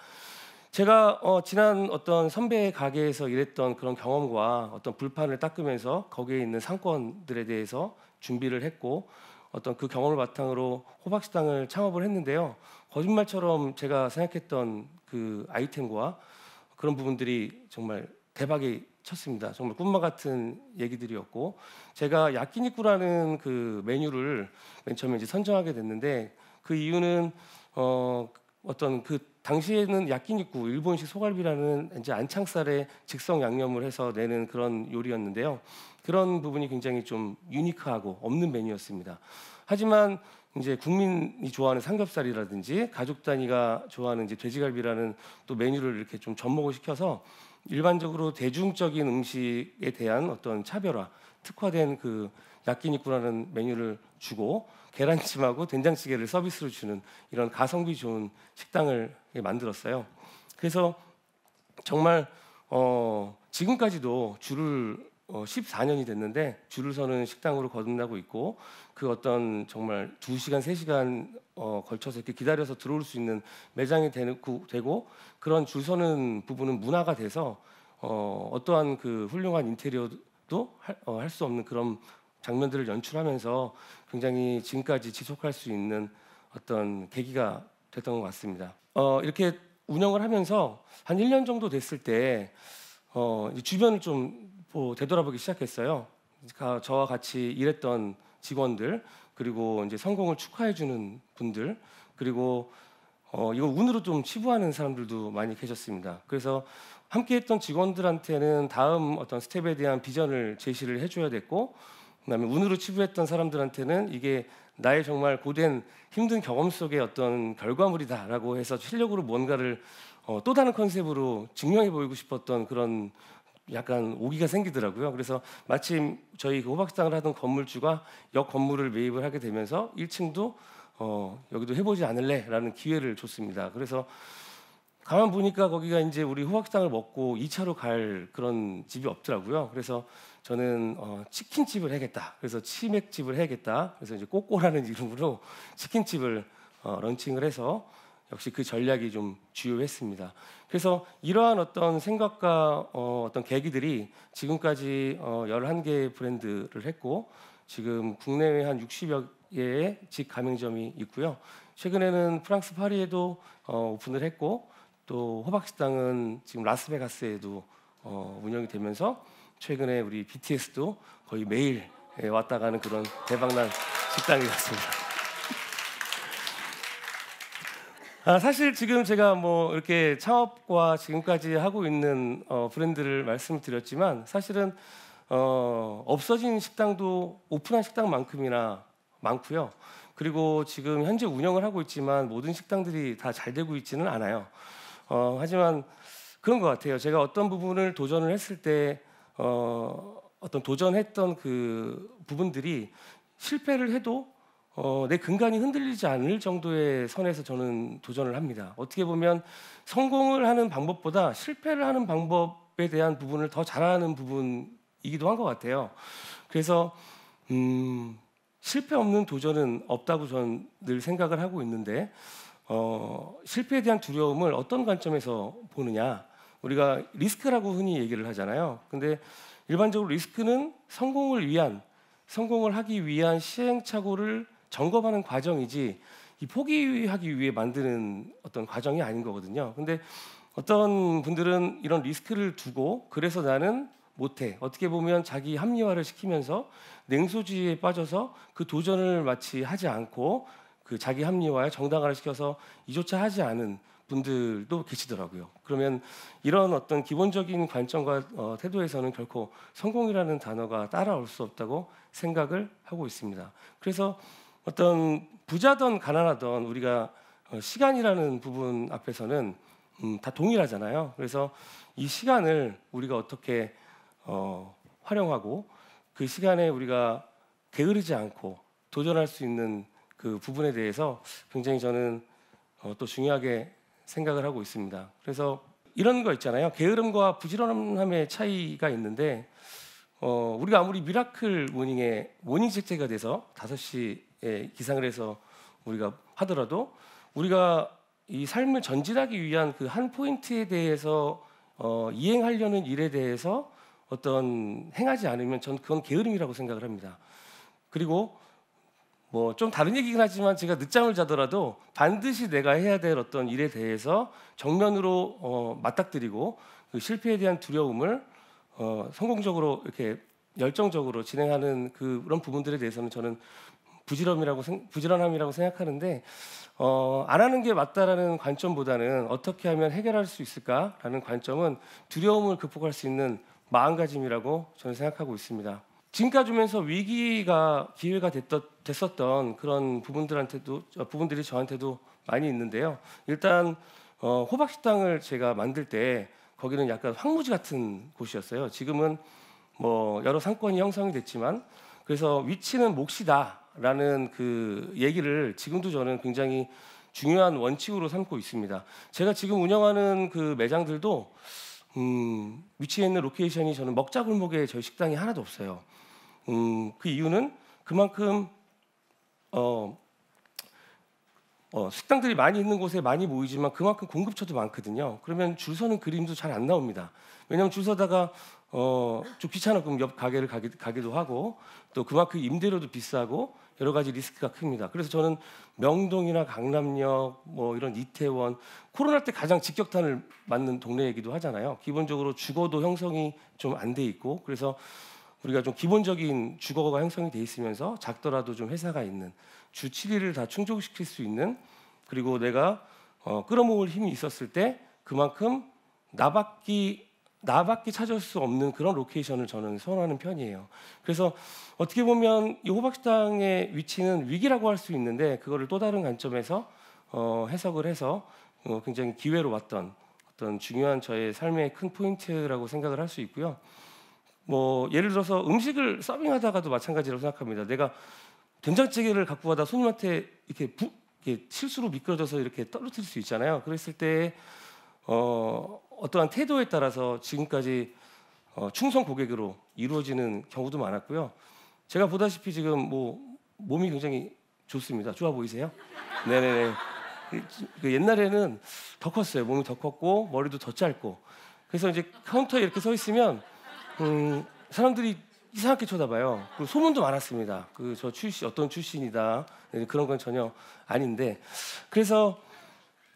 제가 지난 어떤 선배 가게에서 일했던 그런 경험과 어떤 불판을 닦으면서 거기에 있는 상권들에 대해서 준비를 했고 어떤 그 경험을 바탕으로 호박식당을 창업을 했는데요. 거짓말처럼 제가 생각했던 그 아이템과 그런 부분들이 정말 대박이 쳤습니다. 정말 꿈만 같은 얘기들이었고 제가 야끼니쿠라는 그 메뉴를 맨 처음에 이제 선정하게 됐는데 그 이유는 어떤 그 당시에는 야끼니쿠 일본식 소갈비라는 이제 안창살에 직성 양념을 해서 내는 그런 요리였는데요. 그런 부분이 굉장히 좀 유니크하고 없는 메뉴였습니다. 하지만 이제 국민이 좋아하는 삼겹살이라든지 가족 단위가 좋아하는 이제 돼지갈비라는 또 메뉴를 이렇게 좀 접목을 시켜서 일반적으로 대중적인 음식에 대한 어떤 차별화, 특화된 그 야끼니쿠라는 메뉴를 주고 계란찜하고 된장찌개를 서비스로 주는 이런 가성비 좋은 식당을 만들었어요. 그래서 정말 지금까지도 줄을 14년이 됐는데 줄을 서는 식당으로 거듭나고 있고 그 어떤 정말 2시간, 3시간 걸쳐서 이렇게 기다려서 들어올 수 있는 매장이 되고 그런 줄 서는 부분은 문화가 돼서 어떠한 그 훌륭한 인테리어도 할 수 없는 그런 장면들을 연출하면서 굉장히 지금까지 지속할 수 있는 어떤 계기가 됐던 것 같습니다. 이렇게 운영을 하면서 한 1년 정도 됐을 때 주변을 좀 되돌아보기 시작했어요. 저와 같이 일했던 직원들 그리고 이제 성공을 축하해주는 분들 그리고 이거 운으로 좀 치부하는 사람들도 많이 계셨습니다. 그래서 함께했던 직원들한테는 다음 어떤 스텝에 대한 비전을 제시를 해줘야 됐고 그다음에 운으로 치부했던 사람들한테는 이게 나의 정말 고된 힘든 경험 속의 어떤 결과물이다라고 해서 실력으로 뭔가를 또 다른 컨셉으로 증명해 보이고 싶었던 그런 약간 오기가 생기더라고요. 그래서 마침 저희 그 호박식당을 하던 건물주가 역 건물을 매입을 하게 되면서 1층도 여기도 해보지 않을래라는 기회를 줬습니다. 그래서 가만 보니까 거기가 이제 우리 호박식당을 먹고 2차로 갈 그런 집이 없더라고요. 그래서 저는 치킨집을 해야겠다. 그래서 치맥집을 해야겠다. 그래서 이제 꼬꼬라는 이름으로 치킨집을 런칭을 해서 역시 그 전략이 좀 주요했습니다. 그래서 이러한 어떤 생각과 어떤 계기들이 지금까지 11개 브랜드를 했고 지금 국내외 한 60여 개의 직 가맹점이 있고요. 최근에는 프랑스 파리에도 오픈을 했고 또 호박식당은 지금 라스베가스에도 운영이 되면서 최근에 우리 BTS도 거의 매일 왔다 가는 그런 대박난 식당이 됐습니다. 사실 지금 제가 뭐 이렇게 창업과 지금까지 하고 있는 브랜드를 말씀드렸지만 사실은 없어진 식당도 오픈한 식당만큼이나 많고요. 그리고 지금 현재 운영을 하고 있지만 모든 식당들이 다 잘 되고 있지는 않아요. 하지만 그런 것 같아요. 제가 어떤 부분을 도전을 했을 때 어떤 도전했던 그 부분들이 실패를 해도 내 근간이 흔들리지 않을 정도의 선에서 저는 도전을 합니다. 어떻게 보면 성공을 하는 방법보다 실패를 하는 방법에 대한 부분을 더 잘하는 부분이기도 한 것 같아요. 그래서 실패 없는 도전은 없다고 저는 늘 생각을 하고 있는데 실패에 대한 두려움을 어떤 관점에서 보느냐 우리가 리스크라고 흔히 얘기를 하잖아요. 근데 일반적으로 리스크는 성공을 하기 위한 시행착오를 점검하는 과정이지 이 포기하기 위해 만드는 어떤 과정이 아닌 거거든요. 근데 어떤 분들은 이런 리스크를 두고 그래서 나는 못해 어떻게 보면 자기 합리화를 시키면서 냉소주의에 빠져서 그 도전을 마치 하지 않고 그 자기 합리화에 정당화를 시켜서 이조차 하지 않은 분들도 계시더라고요. 그러면 이런 어떤 기본적인 관점과 태도에서는 결코 성공이라는 단어가 따라올 수 없다고 생각을 하고 있습니다. 그래서 어떤 부자든 가난하든 우리가 시간이라는 부분 앞에서는 다 동일하잖아요. 그래서 이 시간을 우리가 어떻게 활용하고 그 시간에 우리가 게으르지 않고 도전할 수 있는 그 부분에 대해서 굉장히 저는 또 중요하게 생각을 하고 있습니다. 그래서 이런 거 있잖아요. 게으름과 부지런함의 차이가 있는데 우리가 아무리 미라클 모닝에 모닝 책제가 돼서 5시에 기상을 해서 우리가 하더라도 우리가 이 삶을 전진하기 위한 그 한 포인트에 대해서 이행하려는 일에 대해서 어떤 행하지 않으면 전 그건 게으름이라고 생각을 합니다. 그리고 뭐 좀 다른 얘기긴 하지만 제가 늦잠을 자더라도 반드시 내가 해야 될 어떤 일에 대해서 정면으로 맞닥뜨리고 그 실패에 대한 두려움을 성공적으로 이렇게 열정적으로 진행하는 그런 부분들에 대해서는 저는 부지런함이라고 생각하는데 안 하는 게 맞다라는 관점보다는 어떻게 하면 해결할 수 있을까라는 관점은 두려움을 극복할 수 있는 마음가짐이라고 저는 생각하고 있습니다. 지금까지 오면서 위기가 기회가 됐었던 그런 부분들이 저한테도 많이 있는데요. 일단 호박식당을 제가 만들 때 거기는 약간 황무지 같은 곳이었어요. 지금은 뭐 여러 상권이 형성이 됐지만 그래서 위치는 몫이다라는 그 얘기를 지금도 저는 굉장히 중요한 원칙으로 삼고 있습니다. 제가 지금 운영하는 그 매장들도 위치에 있는 로케이션이 저는 먹자골목에 저희 식당이 하나도 없어요. 그 이유는 그만큼 식당들이 많이 있는 곳에 많이 모이지만 그만큼 공급처도 많거든요. 그러면 줄 서는 그림도 잘 안 나옵니다. 왜냐하면 줄 서다가 좀 귀찮아 그럼 옆 가게를 가기도 하고 또 그만큼 임대료도 비싸고 여러 가지 리스크가 큽니다. 그래서 저는 명동이나 강남역 뭐 이런 이태원 코로나 때 가장 직격탄을 맞는 동네이기도 하잖아요. 기본적으로 주거도 형성이 좀 안 돼 있고 그래서 우리가 좀 기본적인 주거가 형성이 돼 있으면서 작더라도 좀 회사가 있는 주 7일을 다 충족시킬 수 있는 그리고 내가 끌어모을 힘이 있었을 때 그만큼 나밖에 찾을 수 없는 그런 로케이션을 저는 선호하는 편이에요. 그래서 어떻게 보면 이 호박식당의 위치는 위기라고 할 수 있는데 그거를 또 다른 관점에서 해석을 해서 굉장히 기회로 왔던 어떤 중요한 저의 삶의 큰 포인트라고 생각을 할 수 있고요. 뭐 예를 들어서 음식을 서빙하다가도 마찬가지라고 생각합니다. 내가 된장찌개를 갖고 가다 손님한테 이렇게 실수로 미끄러져서 이렇게 떨어뜨릴 수 있잖아요. 그랬을 때 어떠한 태도에 따라서 지금까지 충성 고객으로 이루어지는 경우도 많았고요. 제가 보다시피 지금 뭐 몸이 굉장히 좋습니다. 좋아 보이세요? 네네네. 그 옛날에는 더 컸어요. 몸이 더 컸고 머리도 더 짧고. 그래서 이제 카운터에 이렇게 서 있으면 사람들이 이상하게 쳐다봐요. 그리고 소문도 많았습니다. 그 저 어떤 출신이다 그런 건 전혀 아닌데 그래서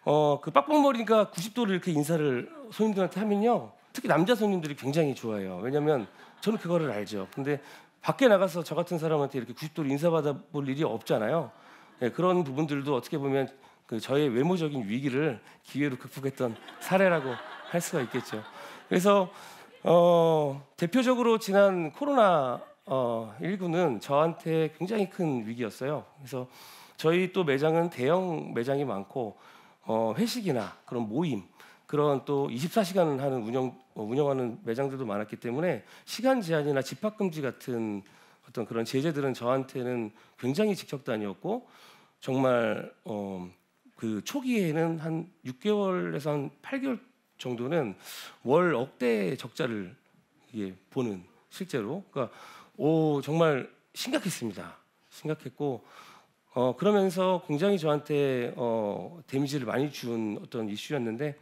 그 빡빡머리가 90도로 이렇게 인사를 손님들한테 하면요. 특히 남자 손님들이 굉장히 좋아해요. 왜냐하면 저는 그거를 알죠. 근데 밖에 나가서 저 같은 사람한테 이렇게 90도로 인사받아 볼 일이 없잖아요. 네, 그런 부분들도 어떻게 보면 그 저의 외모적인 위기를 기회로 극복했던 사례라고 할 수가 있겠죠. 그래서 대표적으로 지난 코로나 19는 저한테 굉장히 큰 위기였어요. 그래서 저희 또 매장은 대형 매장이 많고 회식이나 그런 모임 그런 또 24시간 하는 운영하는 매장들도 많았기 때문에 시간 제한이나 집합 금지 같은 어떤 그런 제재들은 저한테는 굉장히 직격탄이었고 정말 그 초기에는 한 6개월에서 한 8개월 정도는 월 억대 적자를 보는 실제로 그러니까 정말 심각했습니다. 심각했고 그러면서 굉장히 저한테 데미지를 많이 준 어떤 이슈였는데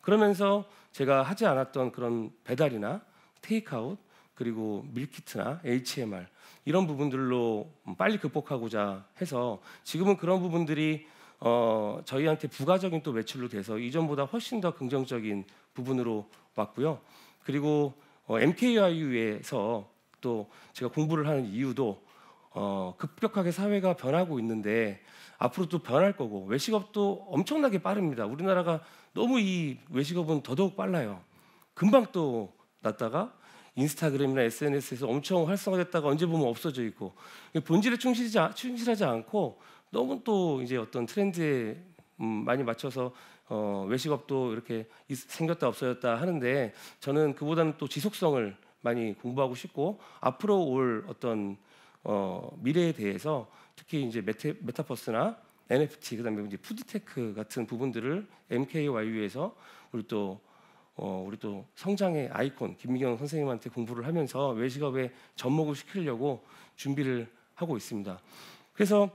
그러면서 제가 하지 않았던 그런 배달이나 테이크아웃 그리고 밀키트나 HMR 이런 부분들로 빨리 극복하고자 해서 지금은 그런 부분들이 저희한테 부가적인 또 매출로 돼서 이전보다 훨씬 더 긍정적인 부분으로 왔고요. 그리고 MKIU에서 또 제가 공부를 하는 이유도 급격하게 사회가 변하고 있는데 앞으로 또 변할 거고 외식업도 엄청나게 빠릅니다. 우리나라가 너무 이 외식업은 더더욱 빨라요. 금방 또 났다가 인스타그램이나 SNS에서 엄청 활성화됐다가 언제 보면 없어져 있고 본질에 충실하지 않고 너무 또 이제 어떤 트렌드에 많이 맞춰서 외식업도 이렇게 생겼다 없어졌다 하는데 저는 그보다는 또 지속성을 많이 공부하고 싶고 앞으로 올 어떤 미래에 대해서 특히 이제 메타버스나 NFT 그다음에 이제 푸드테크 같은 부분들을 MKYU에서 우리 또 성장의 아이콘 김미경 선생님한테 공부를 하면서 외식업에 접목을 시키려고 준비를 하고 있습니다. 그래서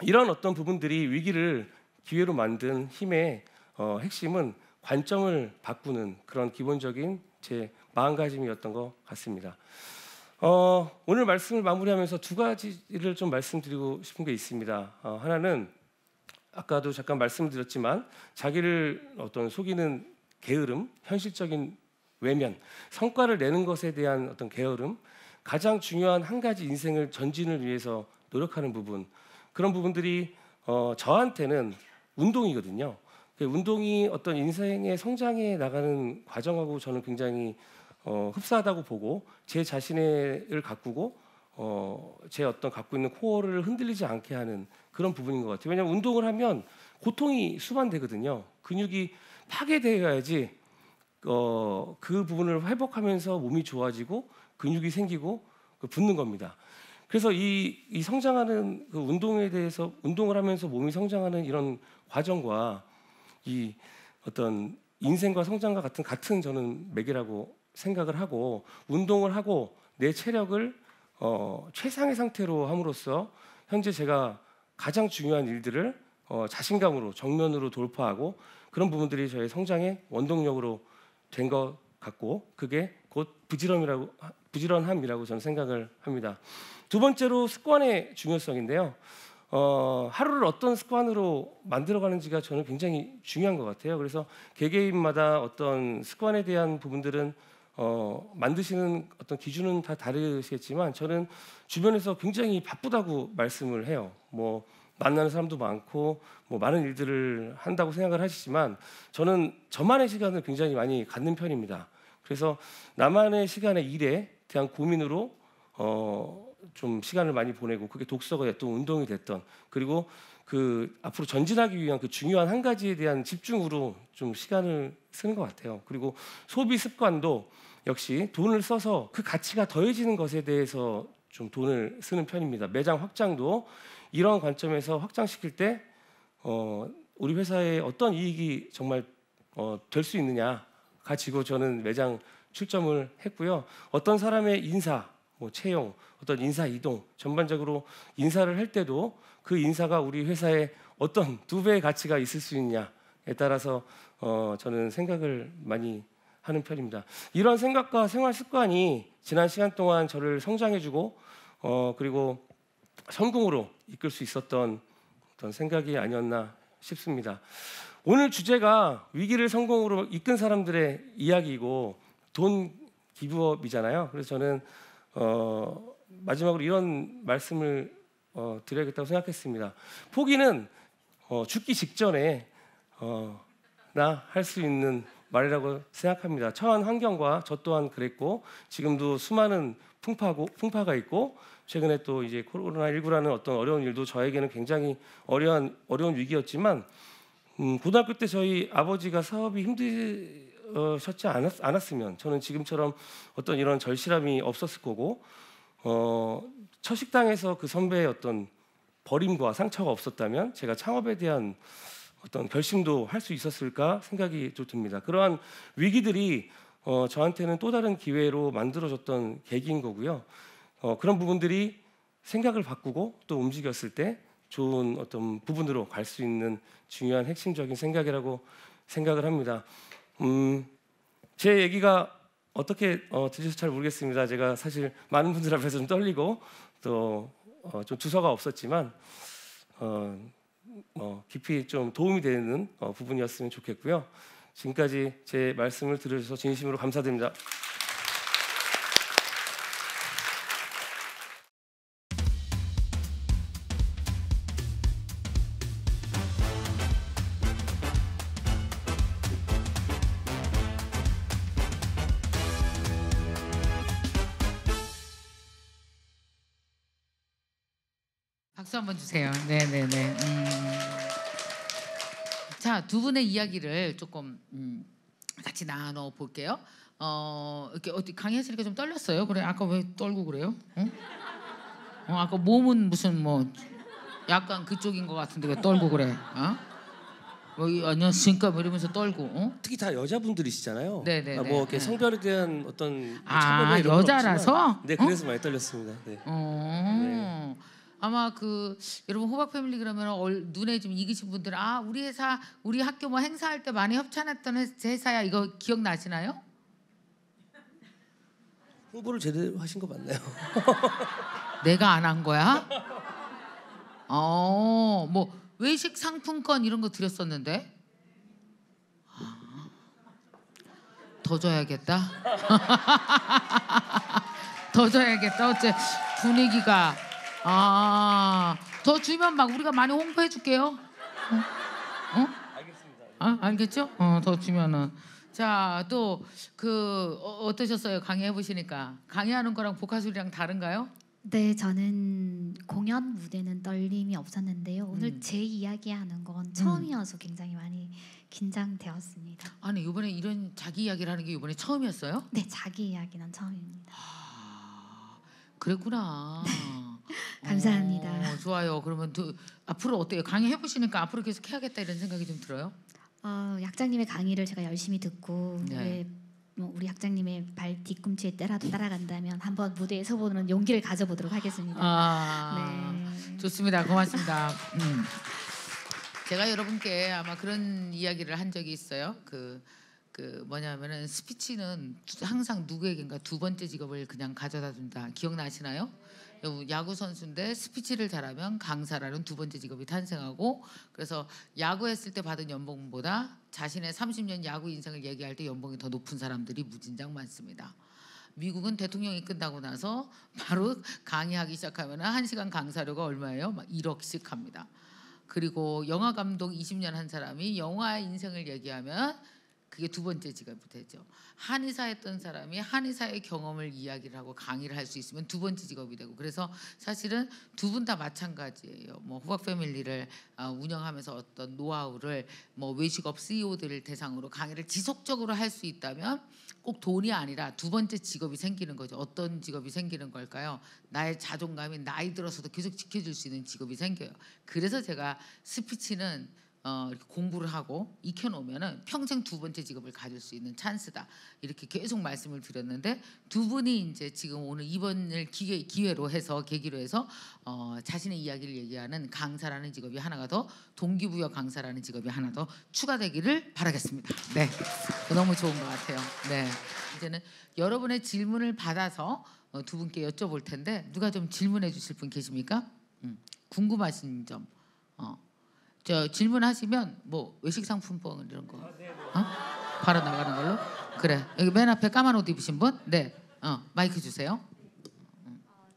이런 어떤 부분들이 위기를 기회로 만든 힘의 핵심은 관점을 바꾸는 그런 기본적인 제 마음가짐이었던 것 같습니다. 오늘 말씀을 마무리하면서 두 가지를 좀 말씀드리고 싶은 게 있습니다. 하나는 아까도 잠깐 말씀드렸지만 자기를 어떤 속이는 게으름, 현실적인 외면, 성과를 내는 것에 대한 어떤 게으름, 가장 중요한 한 가지 인생을 전진을 위해서 노력하는 부분, 그런 부분들이 저한테는 운동이거든요. 운동이 어떤 인생의 성장해 나가는 과정하고 저는 굉장히 흡사하다고 보고 제 자신을 가꾸고 제 어떤 갖고 있는 코어를 흔들리지 않게 하는 그런 부분인 것 같아요. 왜냐하면 운동을 하면 고통이 수반되거든요. 근육이 파괴되어야지 그 부분을 회복하면서 몸이 좋아지고 근육이 생기고 붙는 겁니다. 그래서 이 성장하는 그 운동에 대해서 운동을 하면서 몸이 성장하는 이런 과정과 이 어떤 인생과 성장과 같은 저는 맥이라고 생각을 하고 운동을 하고 내 체력을 최상의 상태로 함으로써 현재 제가 가장 중요한 일들을 자신감으로 정면으로 돌파하고 그런 부분들이 저의 성장의 원동력으로 된 것 같고 그게 곧 부지런함이라고 저는 생각을 합니다. 두 번째로 습관의 중요성인데요. 하루를 어떤 습관으로 만들어가는지가 저는 굉장히 중요한 것 같아요. 그래서 개개인마다 어떤 습관에 대한 부분들은 만드시는 어떤 기준은 다 다르시겠지만 저는 주변에서 굉장히 바쁘다고 말씀을 해요. 뭐 만나는 사람도 많고 뭐 많은 일들을 한다고 생각을 하시지만 저는 저만의 시간을 굉장히 많이 갖는 편입니다. 그래서 나만의 시간의 일에 대한 고민으로 좀 시간을 많이 보내고 그게 독서가 됐든 운동이 됐든 그리고 그 앞으로 전진하기 위한 그 중요한 한 가지에 대한 집중으로 좀 시간을 쓰는 것 같아요. 그리고 소비 습관도 역시 돈을 써서 그 가치가 더해지는 것에 대해서 좀 돈을 쓰는 편입니다. 매장 확장도 이런 관점에서 확장시킬 때 우리 회사에 어떤 이익이 정말 될 수 있느냐 가지고 저는 매장 출점을 했고요. 어떤 사람의 인사, 뭐 채용, 어떤 인사 이동 전반적으로 인사를 할 때도 그 인사가 우리 회사에 어떤 두 배의 가치가 있을 수 있냐에 따라서 저는 생각을 많이 하는 편입니다. 이런 생각과 생활 습관이 지난 시간 동안 저를 성장해주고 그리고 성공으로 이끌 수 있었던 어떤 생각이 아니었나 싶습니다. 오늘 주제가 위기를 성공으로 이끈 사람들의 이야기이고 돈 기부업이잖아요. 그래서 저는 마지막으로 이런 말씀을 드려야겠다고 생각했습니다. 포기는 죽기 직전에 나 할 수 있는 말이라고 생각합니다. 처한 환경과 저 또한 그랬고 지금도 수많은 풍파가 있고 최근에 또 이제 코로나19라는 어떤 어려운 일도 저에게는 굉장히 어려운 위기였지만 고등학교 때 저희 아버지가 사업이 힘드셨지 않았으면 저는 지금처럼 어떤 이런 절실함이 없었을 거고 첫 식당에서 그 선배의 어떤 버림과 상처가 없었다면 제가 창업에 대한 어떤 결심도 할 수 있었을까 생각이 좀 듭니다. 그러한 위기들이 저한테는 또 다른 기회로 만들어졌던 계기인 거고요. 그런 부분들이 생각을 바꾸고 또 움직였을 때 좋은 어떤 부분으로 갈 수 있는 중요한 핵심적인 생각이라고 생각을 합니다. 제 얘기가 어떻게 들으셔서 잘 모르겠습니다. 제가 사실 많은 분들 앞에서 좀 떨리고 또 좀 두서가 없었지만 깊이 좀 도움이 되는 부분이었으면 좋겠고요. 지금까지 제 말씀을 들어주셔서 진심으로 감사드립니다.
박수 한번 주세요. 네네네. 자, 두 분의 이야기를 조금 같이 나눠 볼게요. 이렇게 어디 강의하시니까 좀 떨렸어요. 그래, 아까 왜 떨고 그래요? 아까 몸은 무슨 뭐 약간 그쪽인 것 같은데 왜 떨고 그래? 안녕하십니까 뭐 이러면서 떨고.
특히 다 여자분들이시잖아요.
네네네.
뭐 이렇게 성별에 대한 어떤
여자라서?
네, 그래서 많이 떨렸습니다. 네.
네. 아마 그 여러분 호박 패밀리 그러면 눈에 좀 익으신 분들은 아 우리 회사 우리 학교 뭐 행사할 때 많이 협찬했던 회사야 이거 기억나시나요?
홍보를 제대로 하신 거 맞나요?
내가 안 한 거야? 뭐 외식 상품권 이런 거 드렸었는데 더 줘야겠다. 더 줘야겠다. 어째 분위기가 더 주면 막 우리가 많이 홍보해 줄게요. 알겠습니다. 알겠죠? 더 주면은 자 또 그 어떠셨어요? 강의해 보시니까 강의하는 거랑 보카술이랑 다른가요?
네, 저는 공연 무대는 떨림이 없었는데요. 오늘 제 이야기하는 건 처음이어서 굉장히 많이 긴장되었습니다.
아니 이번에 이런 자기 이야기를 하는 게 이번에 처음이었어요?
네, 자기 이야기는 처음입니다.
그랬구나.
감사합니다.
좋아요. 그러면 앞으로 어때요? 강의해 보시니까 앞으로 계속 해야겠다 이런 생각이 좀 들어요?
약장님의 강의를 제가 열심히 듣고
네.
우리 약장님의 발 뒤꿈치에 따라간다면 한번 무대에 서보는 용기를 가져보도록 하겠습니다. 네.
좋습니다. 고맙습니다. 제가 여러분께 아마 그런 이야기를 한 적이 있어요. 그 뭐냐면은 스피치는 항상 누구에겐가 두 번째 직업을 그냥 가져다 준다. 기억나시나요? 야구 선수인데 스피치를 잘하면 강사라는 두 번째 직업이 탄생하고 그래서 야구했을 때 받은 연봉보다 자신의 30년 야구 인생을 얘기할 때 연봉이 더 높은 사람들이 무진장 많습니다. 미국은 대통령이 끝나고 나서 바로 강의하기 시작하면 1시간 강사료가 얼마예요? 막 1억씩 합니다. 그리고 영화 감독 20년 한 사람이 영화 인생을 얘기하면 그게 두 번째 직업이 되죠. 한의사 했던 사람이 한의사의 경험을 이야기를 하고 강의를 할 수 있으면 두 번째 직업이 되고 그래서 사실은 두 분 다 마찬가지예요. 뭐 호박 패밀리를 운영하면서 어떤 노하우를 뭐 외식업 CEO들을 대상으로 강의를 지속적으로 할 수 있다면 꼭 돈이 아니라 두 번째 직업이 생기는 거죠. 어떤 직업이 생기는 걸까요? 나의 자존감이 나이 들어서도 계속 지켜줄 수 있는 직업이 생겨요. 그래서 제가 스피치는 이렇게 공부를 하고 익혀놓으면은 평생 두 번째 직업을 가질 수 있는 찬스다 이렇게 계속 말씀을 드렸는데 두 분이 이제 지금 오늘 이번을 기회로 해서 계기로 해서 자신의 이야기를 얘기하는 강사라는 직업이 하나가 더 동기부여 강사라는 직업이 하나 더 추가되기를 바라겠습니다. 네, 너무 좋은 것 같아요. 네, 이제는 여러분의 질문을 받아서 두 분께 여쭤볼 텐데 누가 좀 질문해 주실 분 계십니까? 궁금하신 점. 저 질문하시면 뭐 외식 상품권 이런 거 바로 나가는 걸로 그래 여기 맨 앞에 까만 옷 입으신 분 네 마이크 주세요.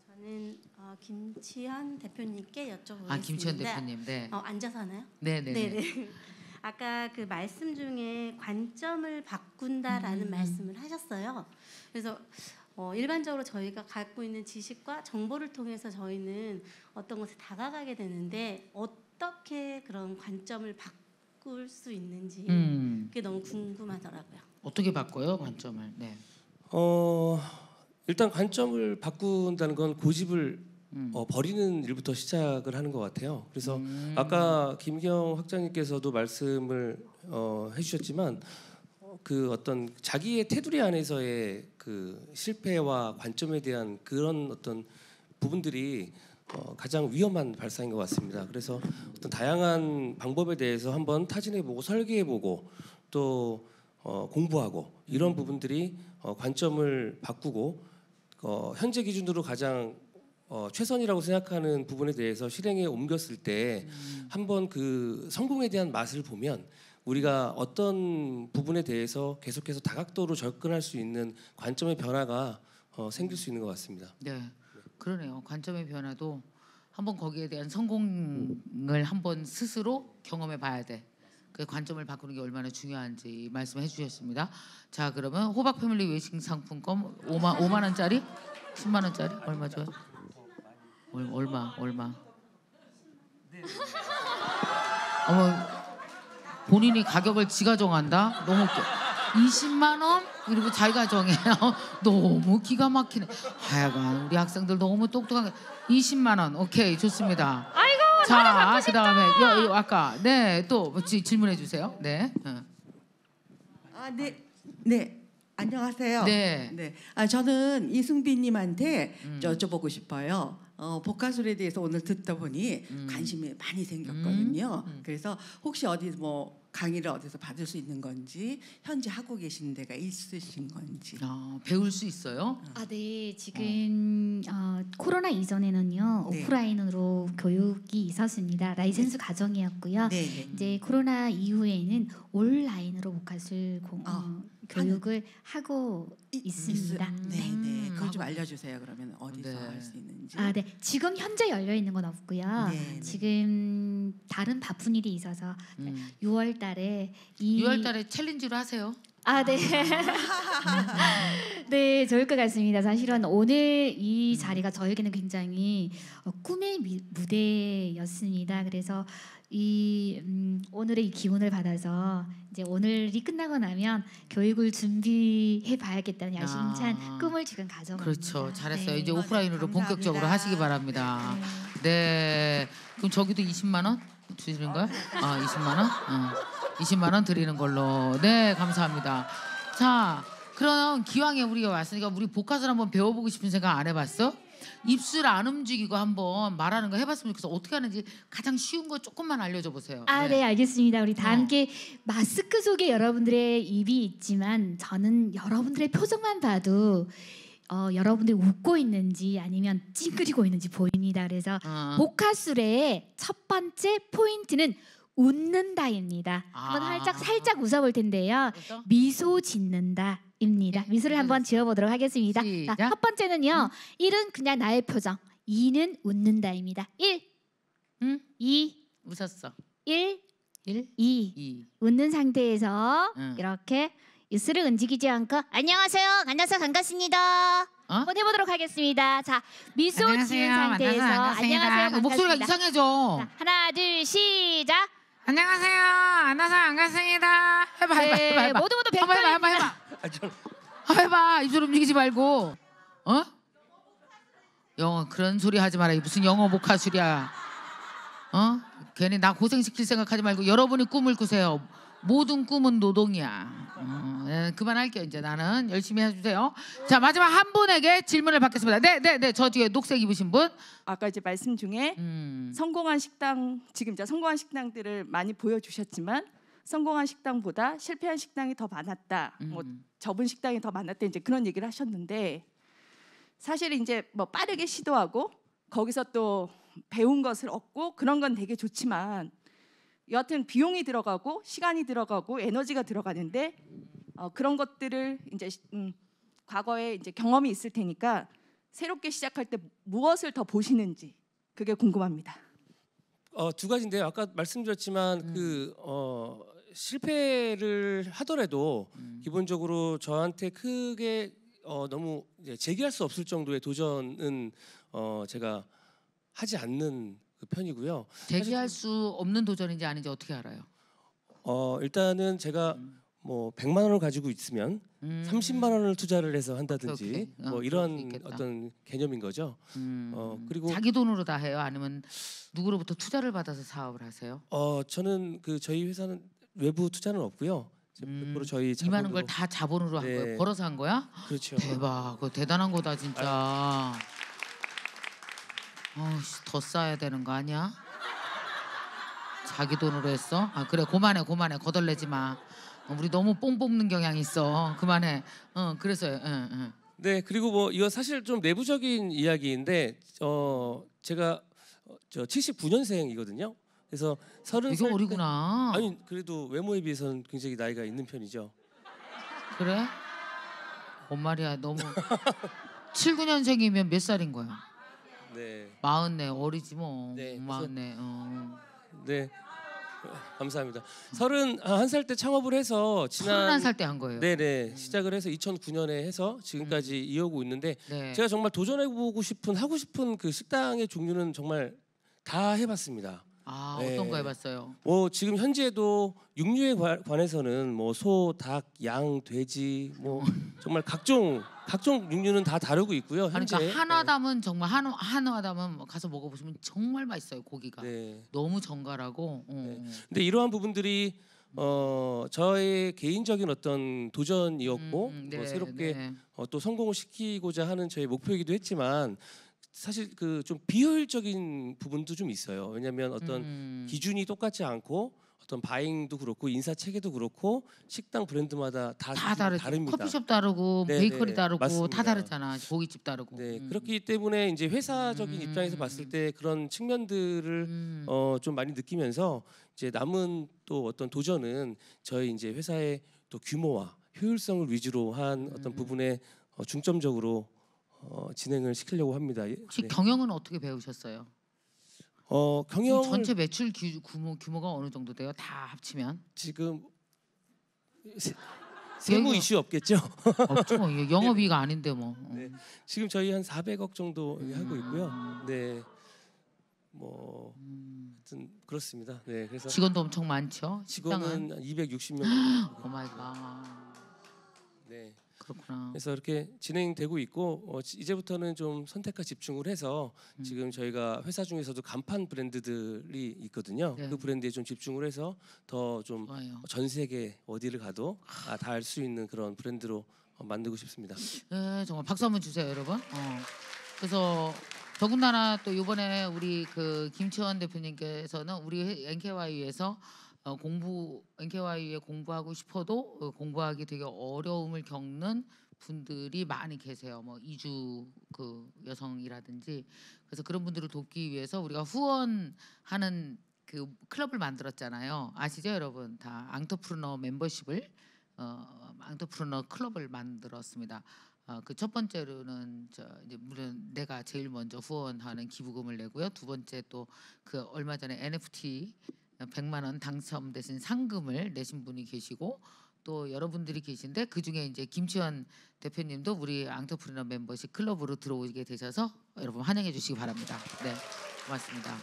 저는 김치현 대표님께 여쭤보겠습니다.
김치현 대표님 네
앉아서 하나요?
네네
아까 그 말씀 중에 관점을 바꾼다라는 말씀을 하셨어요. 그래서 일반적으로 저희가 갖고 있는 지식과 정보를 통해서 저희는 어떤 것에 다가가게 되는데 어떻게 그런 관점을 바꿀 수 있는지 그게 너무 궁금하더라고요.
어떻게 바꿔요 관점을? 네.
일단 관점을 바꾼다는 건 고집을 버리는 일부터 시작을 하는 것 같아요. 그래서 아까 김경 학장님께서도 말씀을 해주셨지만 그 어떤 자기의 테두리 안에서의 그 실패와 관점에 대한 그런 어떤 부분들이 가장 위험한 발상인 것 같습니다. 그래서 어떤 다양한 방법에 대해서 한번 타진해보고 설계해보고 또 공부하고 이런 부분들이 관점을 바꾸고 현재 기준으로 가장 최선이라고 생각하는 부분에 대해서 실행에 옮겼을 때 한번 그 성공에 대한 맛을 보면 우리가 어떤 부분에 대해서 계속해서 다각도로 접근할 수 있는 관점의 변화가 생길 수 있는 것 같습니다.
네. 그러네요. 관점의 변화도 한번 거기에 대한 성공을 한번 스스로 경험해 봐야 돼. 그 관점을 바꾸는 게 얼마나 중요한지 말씀해 주셨습니다. 자, 그러면 호박 패밀리 외식 상품권 5만 원짜리? 10만 원짜리? 얼마 줘요? 얼마? 어머, 본인이 가격을 지가 정한다? 너무 웃겨. 20만 원? 이러고 자기가 정해요. 너무 기가 막히네. 하여간 우리 학생들 너무 똑똑한 20만 원. 오케이, 좋습니다.
아이고,
자, 그다음에 아까 네, 또 질문해 주세요. 네.
네. 안녕하세요.
네.
네. 저는 이승빈님한테 여쭤보고 싶어요. 복화술에 대해서 오늘 듣다 보니 관심이 많이 생겼거든요. 그래서 혹시 어디 뭐 강의를 어디서 받을 수 있는 건지, 현재 하고 계신 데가 있으신 건지.
배울 수 있어요?
네, 지금 코로나 이전에는요
네.
오프라인으로 교육이 있었습니다. 라이센스 과정이었고요.
네.
이제 코로나 이후에는 온라인으로 복화술 교육을 하고 있습니다.
네, 네. 그걸 좀 알려주세요. 그러면 어디서
네.
할 수 있는지.
네. 지금 현재 열려 있는 건 없고요.
네, 네.
지금 다른 바쁜 일이 있어서 6월달에
6월달에 챌린지로 하세요.
네. 네, 좋을 것 같습니다. 사실은 오늘 이 자리가 저에게는 굉장히 꿈의 무대였습니다. 그래서 오늘의 이 기운을 받아서 이제 오늘이 끝나고 나면 교육을 준비해 봐야겠다는 야심찬 꿈을 지금 가져갑니다.
그렇죠. 잘했어요.
네.
이제 오프라인으로
감사합니다.
본격적으로 하시기 바랍니다. 네. 그럼 저기도 20만 원 주시는 거야? 20만 원? 20만 원 드리는 걸로. 네, 감사합니다. 자, 그럼 기왕에 우리가 왔으니까 우리 복화술 한번 배워보고 싶은 생각 안 해봤어? 입술 안 움직이고 한번 말하는 거 해봤으면 좋겠어. 어떻게 하는지 가장 쉬운 거 조금만 알려줘 보세요.
네, 알겠습니다. 우리 다 함께 마스크 속에 여러분들의 입이 있지만 저는 여러분들의 표정만 봐도 여러분들이 웃고 있는지 아니면 찡그리고 있는지 보입니다. 그래서 복화술의 첫 번째 포인트는 웃는다입니다. 한번 살짝 웃어볼 텐데요.
그래서?
미소 짓는다입니다. 미소를 한번 지어보도록 하겠습니다.
시작.
자, 첫 번째는요. 1은 그냥 나의 표정, 2는 웃는다입니다. 1, 2,
웃었어.
1,
1,
2.
2.
웃는 상태에서
응.
이렇게 입술을 움직이지 않고 안녕하세요. 만나서 반갑습니다. 한번 해보도록 하겠습니다. 자, 미소 지은 상태에서 안녕하세요.
목소리가
반갑습니다.
이상해져.
자, 하나, 둘, 시작.
안녕하세요. 안나서 반갑습니다. 해봐.
네, 모두
한번 해봐. 한번 해봐. 입술 움직이지 말고. 영어 그런 소리 하지 마라. 무슨 영어 복화술이야. 괜히 나 고생시킬 생각하지 말고 여러분이 꿈을 꾸세요. 모든 꿈은 노동이야. 그만할게요. 이제 나는 열심히 해주세요. 자, 마지막 한 분에게 질문을 받겠습니다. 네. 저 뒤에 녹색 입으신 분.
아까 이제 말씀 중에 성공한 식당, 지금 이제 성공한 식당들을 많이 보여주셨지만 성공한 식당보다 실패한 식당이 더 많았다. 뭐 접은 식당이 더 많았다. 이제 그런 얘기를 하셨는데 사실 이제 뭐 빠르게 시도하고 거기서 또 배운 것을 얻고 그런 건 되게 좋지만 여하튼 비용이 들어가고 시간이 들어가고 에너지가 들어가는데 그런 것들을 이제 과거에 이제 경험이 있을 테니까 새롭게 시작할 때 무엇을 더 보시는지 그게 궁금합니다.
두 가지인데요. 아까 말씀드렸지만 실패를 하더라도 기본적으로 저한테 크게 너무 이제 제기할 수 없을 정도의 도전은 제가 하지 않는 그 편이고요.
제기할 수 없는 도전인지 아닌지 어떻게 알아요?
일단은 제가 뭐 100만 원을 가지고 있으면 30만 원을 투자를 해서 한다든지
오케이.
뭐
그럴 수
이런
있겠다.
어떤 개념인 거죠. 그리고
자기 돈으로 다 해요? 아니면 누구로부터 투자를 받아서 사업을 하세요?
저는 저희 회사는 외부 투자는 없고요. 100% 저희
이만한
자본으로.
걸 다 자본으로 한
네.
거예요? 벌어서 한 거야?
그렇죠.
대박. 그거 대단한 거다 진짜. 더 쌓아야 되는 거 아니야? 자기 돈으로 했어? 그래 그만해 거덜내지 마. 우리 너무 뽕 뽑는 경향이 있어. 그만해. 그래서요.
네, 그리고 뭐 이거 사실 좀 내부적인 이야기인데 제가 79년생이거든요. 그래서 30살
되게 어리구나.
아니 그래도 외모에 비해서는 굉장히 나이가 있는 편이죠.
그래? 뭔 말이야. 너무 79년생이면 몇 살인 거야?
네.
44 어리지 뭐.
네,
44.
네. 감사합니다. 31살 때 창업을 해서 지난
31살 때 한 거예요.
네네 시작을 해서 2009년에 해서 지금까지 이어오고 있는데
네.
제가 정말 도전해보고 싶은 하고 싶은 그 식당의 종류는 정말 다 해봤습니다. 네.
어떤 거 해봤어요?
뭐 지금 현재도 육류에 관해서는 뭐 소, 닭, 양, 돼지 뭐 정말 각종 육류는 다 다루고 있고요. 현재.
그러니까 한화담은 정말 한화담은 가서 먹어보시면 정말 맛있어요. 고기가
네.
너무 정갈하고.
근데 이러한 부분들이 저의 개인적인 어떤 도전이었고
네,
새롭게
네.
또 성공을 시키고자 하는 저의 목표이기도 했지만 사실 그 좀 비효율적인 부분도 좀 있어요. 왜냐하면 어떤 기준이 똑같지 않고 어떤 바잉도 그렇고 인사 체계도 그렇고 식당 브랜드마다 다
다르죠.
다릅니다.
커피숍 다르고
네,
베이커리
네,
다르고
맞습니다.
다 다르잖아. 고깃집 다르고.
네, 그렇기 때문에 이제 회사적인 입장에서 봤을 때 그런 측면들을 좀 많이 느끼면서 이제 남은 또 어떤 도전은 저희 이제 회사의 또 규모와 효율성을 위주로 한 어떤 부분에 중점적으로 진행을 시키려고 합니다.
혹시
네.
경영은 어떻게 배우셨어요? 지금
경영을
전체 매출 규모가 어느 정도 돼요? 다 합치면?
지금 세무
여기가-
이슈 없겠죠?
없죠. 뭐. 이거 영업이익 아닌데 뭐.
네. 지금 저희 한 400억 정도 하고 있고요. 네, 뭐 하여튼 그렇습니다. 네, 그래서
직원도 엄청 많죠. 식당은.
직원은 한 260명.
오 마이 갓.
네.
그렇구나.
그래서 이렇게 진행되고 있고 이제부터는 좀 선택과 집중을 해서 지금 저희가 회사 중에서도 간판 브랜드들이 있거든요.
네.
그 브랜드에 좀 집중을 해서 더 좀
좋아요.
전 세계 어디를 가도 다 알 수 있는 그런 브랜드로 만들고 싶습니다.
네, 정말 박수 한번 주세요, 여러분. 그래서 더군다나 또 이번에 우리 그 김치원 대표님께서는 우리 NKY에서 NKY에 공부하고 싶어도 공부하기 되게 어려움을 겪는 분들이 많이 계세요. 뭐 이주 그 여성이라든지 그래서 그런 분들을 돕기 위해서 우리가 후원하는 그 클럽을 만들었잖아요. 아시죠, 여러분? 다 앙터프르너 멤버십을 앙터프르너 클럽을 만들었습니다. 그 첫 번째로는 이제 물론 내가 제일 먼저 후원하는 기부금을 내고요. 두 번째 또 그 얼마 전에 NFT 100만 원 당첨되신 상금을 내신 분이 계시고 또 여러분들이 계신데 그 중에 이제 김치원 대표님도 우리 앙터프르너 멤버십 클럽으로 들어오게 되셔서 여러분 환영해 주시기 바랍니다. 네, 고맙습니다.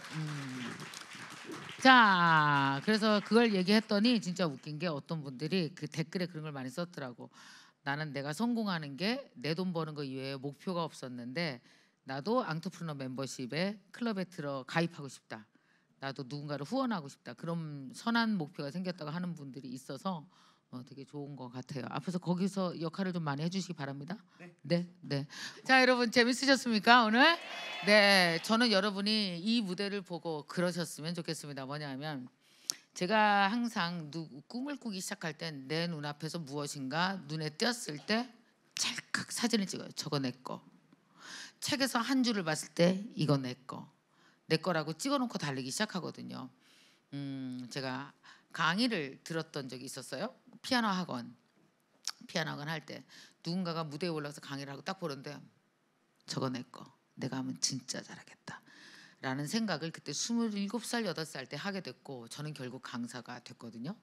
자, 그래서 그걸 얘기했더니 진짜 웃긴 게 어떤 분들이 그 댓글에 그런 걸 많이 썼더라고. 나는 내가 성공하는 게 내 돈 버는 거 이외에 목표가 없었는데 나도 앙터프르너 멤버십에 클럽에 가입하고 싶다. 나도 누군가를 후원하고 싶다. 그런 선한 목표가 생겼다고 하는 분들이 있어서 되게 좋은 것 같아요. 앞에서 거기서 역할을 좀 많이 해주시기 바랍니다. 네, 네. 자, 여러분 재밌으셨습니까 오늘? 네, 저는 여러분이 이 무대를 보고 그러셨으면 좋겠습니다. 뭐냐면 제가 항상 꿈을 꾸기 시작할 땐 내 눈앞에서 무엇인가 눈에 띄었을 때 찰칵 사진을 찍어요. 저거 내 거. 책에서 한 줄을 봤을 때 이거 내 거. 내 거라고 찍어놓고 달리기 시작하거든요. 제가 강의를 들었던 적이 있었어요. 피아노 학원 할 때 누군가가 무대에 올라가서 강의를 하고 딱 보는데 저거 내 거. 내가 하면 진짜 잘하겠다. 라는 생각을 그때 27살, 8살 때 하게 됐고 저는 결국 강사가 됐거든요.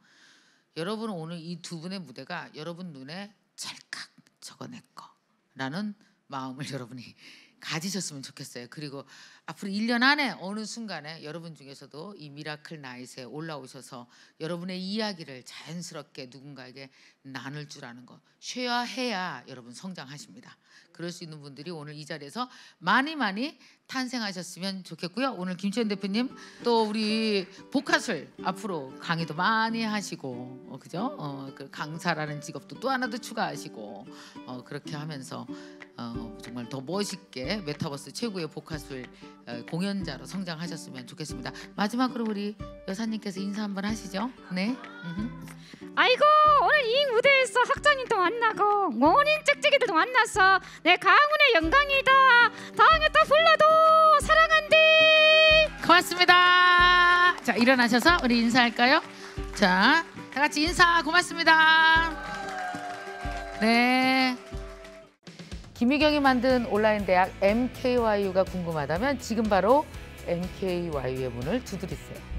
여러분 오늘 이 두 분의 무대가 여러분 눈에 찰칵 저거 내 거라는 마음을 여러분이 가지셨으면 좋겠어요. 그리고 앞으로 1년 안에 어느 순간에 여러분 중에서도 이 미라클 나잇에 올라오셔서 여러분의 이야기를 자연스럽게 누군가에게 나눌 줄 아는 거 쉐어해야 여러분 성장하십니다. 그럴 수 있는 분들이 오늘 이 자리에서 많이 탄생하셨으면 좋겠고요. 오늘 김치원 대표님 또 우리 복화술 앞으로 강의도 많이 하시고 그죠? 그 강사라는 직업도 또 하나 더 추가하시고 그렇게 하면서 정말 더 멋있게 메타버스 최고의 복화술 공연자로 성장하셨으면 좋겠습니다. 마지막으로 우리 여사님께서 인사 한번 하시죠. 네.
아이고 오늘 이 무대에서 학장님도 만나고 모닝 찍찍이들도 만났어. 내 가문의 영광이다. 다음에 또 불러도 사랑한대.
고맙습니다. 자, 일어나셔서 우리 인사할까요? 자, 다 같이 인사. 고맙습니다. 네. 김희경이 만든 온라인 대학 MKYU가 궁금하다면 지금 바로 MKYU의 문을 두드리세요.